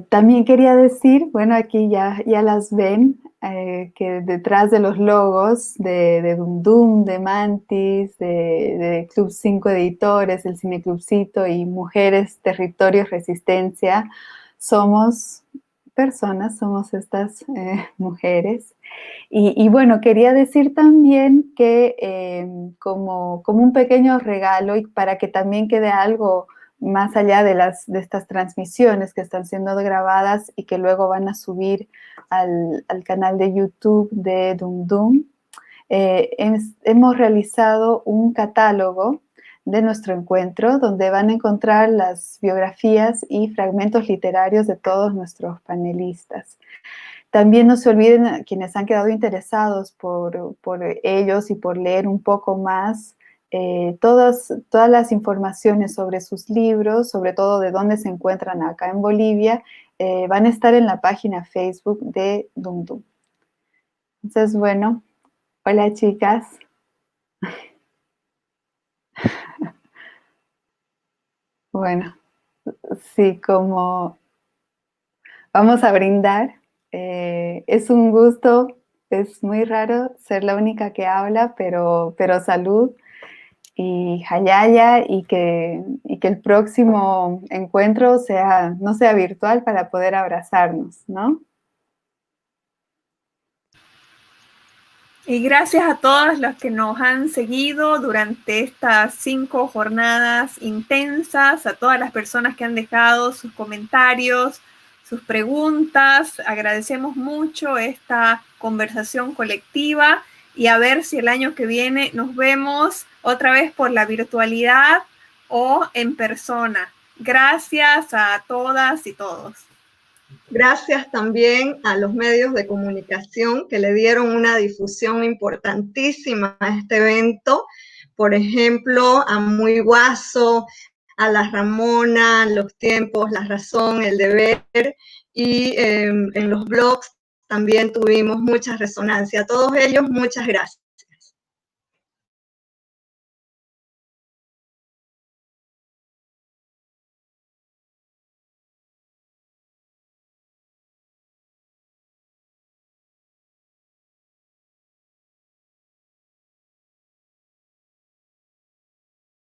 También quería decir, bueno, aquí ya las ven, que detrás de los logos de Dumdum, de Mantis, de Club 5 Editores, el Cineclubcito y Mujeres, Territorios, Resistencia, somos personas, somos estas mujeres. Y bueno, quería decir también que como un pequeño regalo y para que también quede algo más allá de estas transmisiones que están siendo grabadas y que luego van a subir al canal de YouTube de Dumdum, hemos realizado un catálogo de nuestro encuentro donde van a encontrar las biografías y fragmentos literarios de todos nuestros panelistas. También no se olviden, quienes han quedado interesados por ellos y por leer un poco más, todas las informaciones sobre sus libros, sobre todo de dónde se encuentran acá en Bolivia, van a estar en la página Facebook de Dumdum. Entonces, bueno, hola chicas. Bueno, sí, como vamos a brindar. Es un gusto, es muy raro ser la única que habla, pero salud y hayaya y que el próximo encuentro no sea virtual para poder abrazarnos, ¿no? Y gracias a todos los que nos han seguido durante estas 5 jornadas intensas, a todas las personas que han dejado sus comentarios, sus preguntas. Agradecemos mucho esta conversación colectiva y a ver si el año que viene nos vemos otra vez por la virtualidad o en persona. Gracias a todas y todos. Gracias también a los medios de comunicación que le dieron una difusión importantísima a este evento. Por ejemplo, a Muy Guaso, a La Ramona, Los Tiempos, La Razón, El Deber, y en los blogs también tuvimos mucha resonancia. A todos ellos, muchas gracias.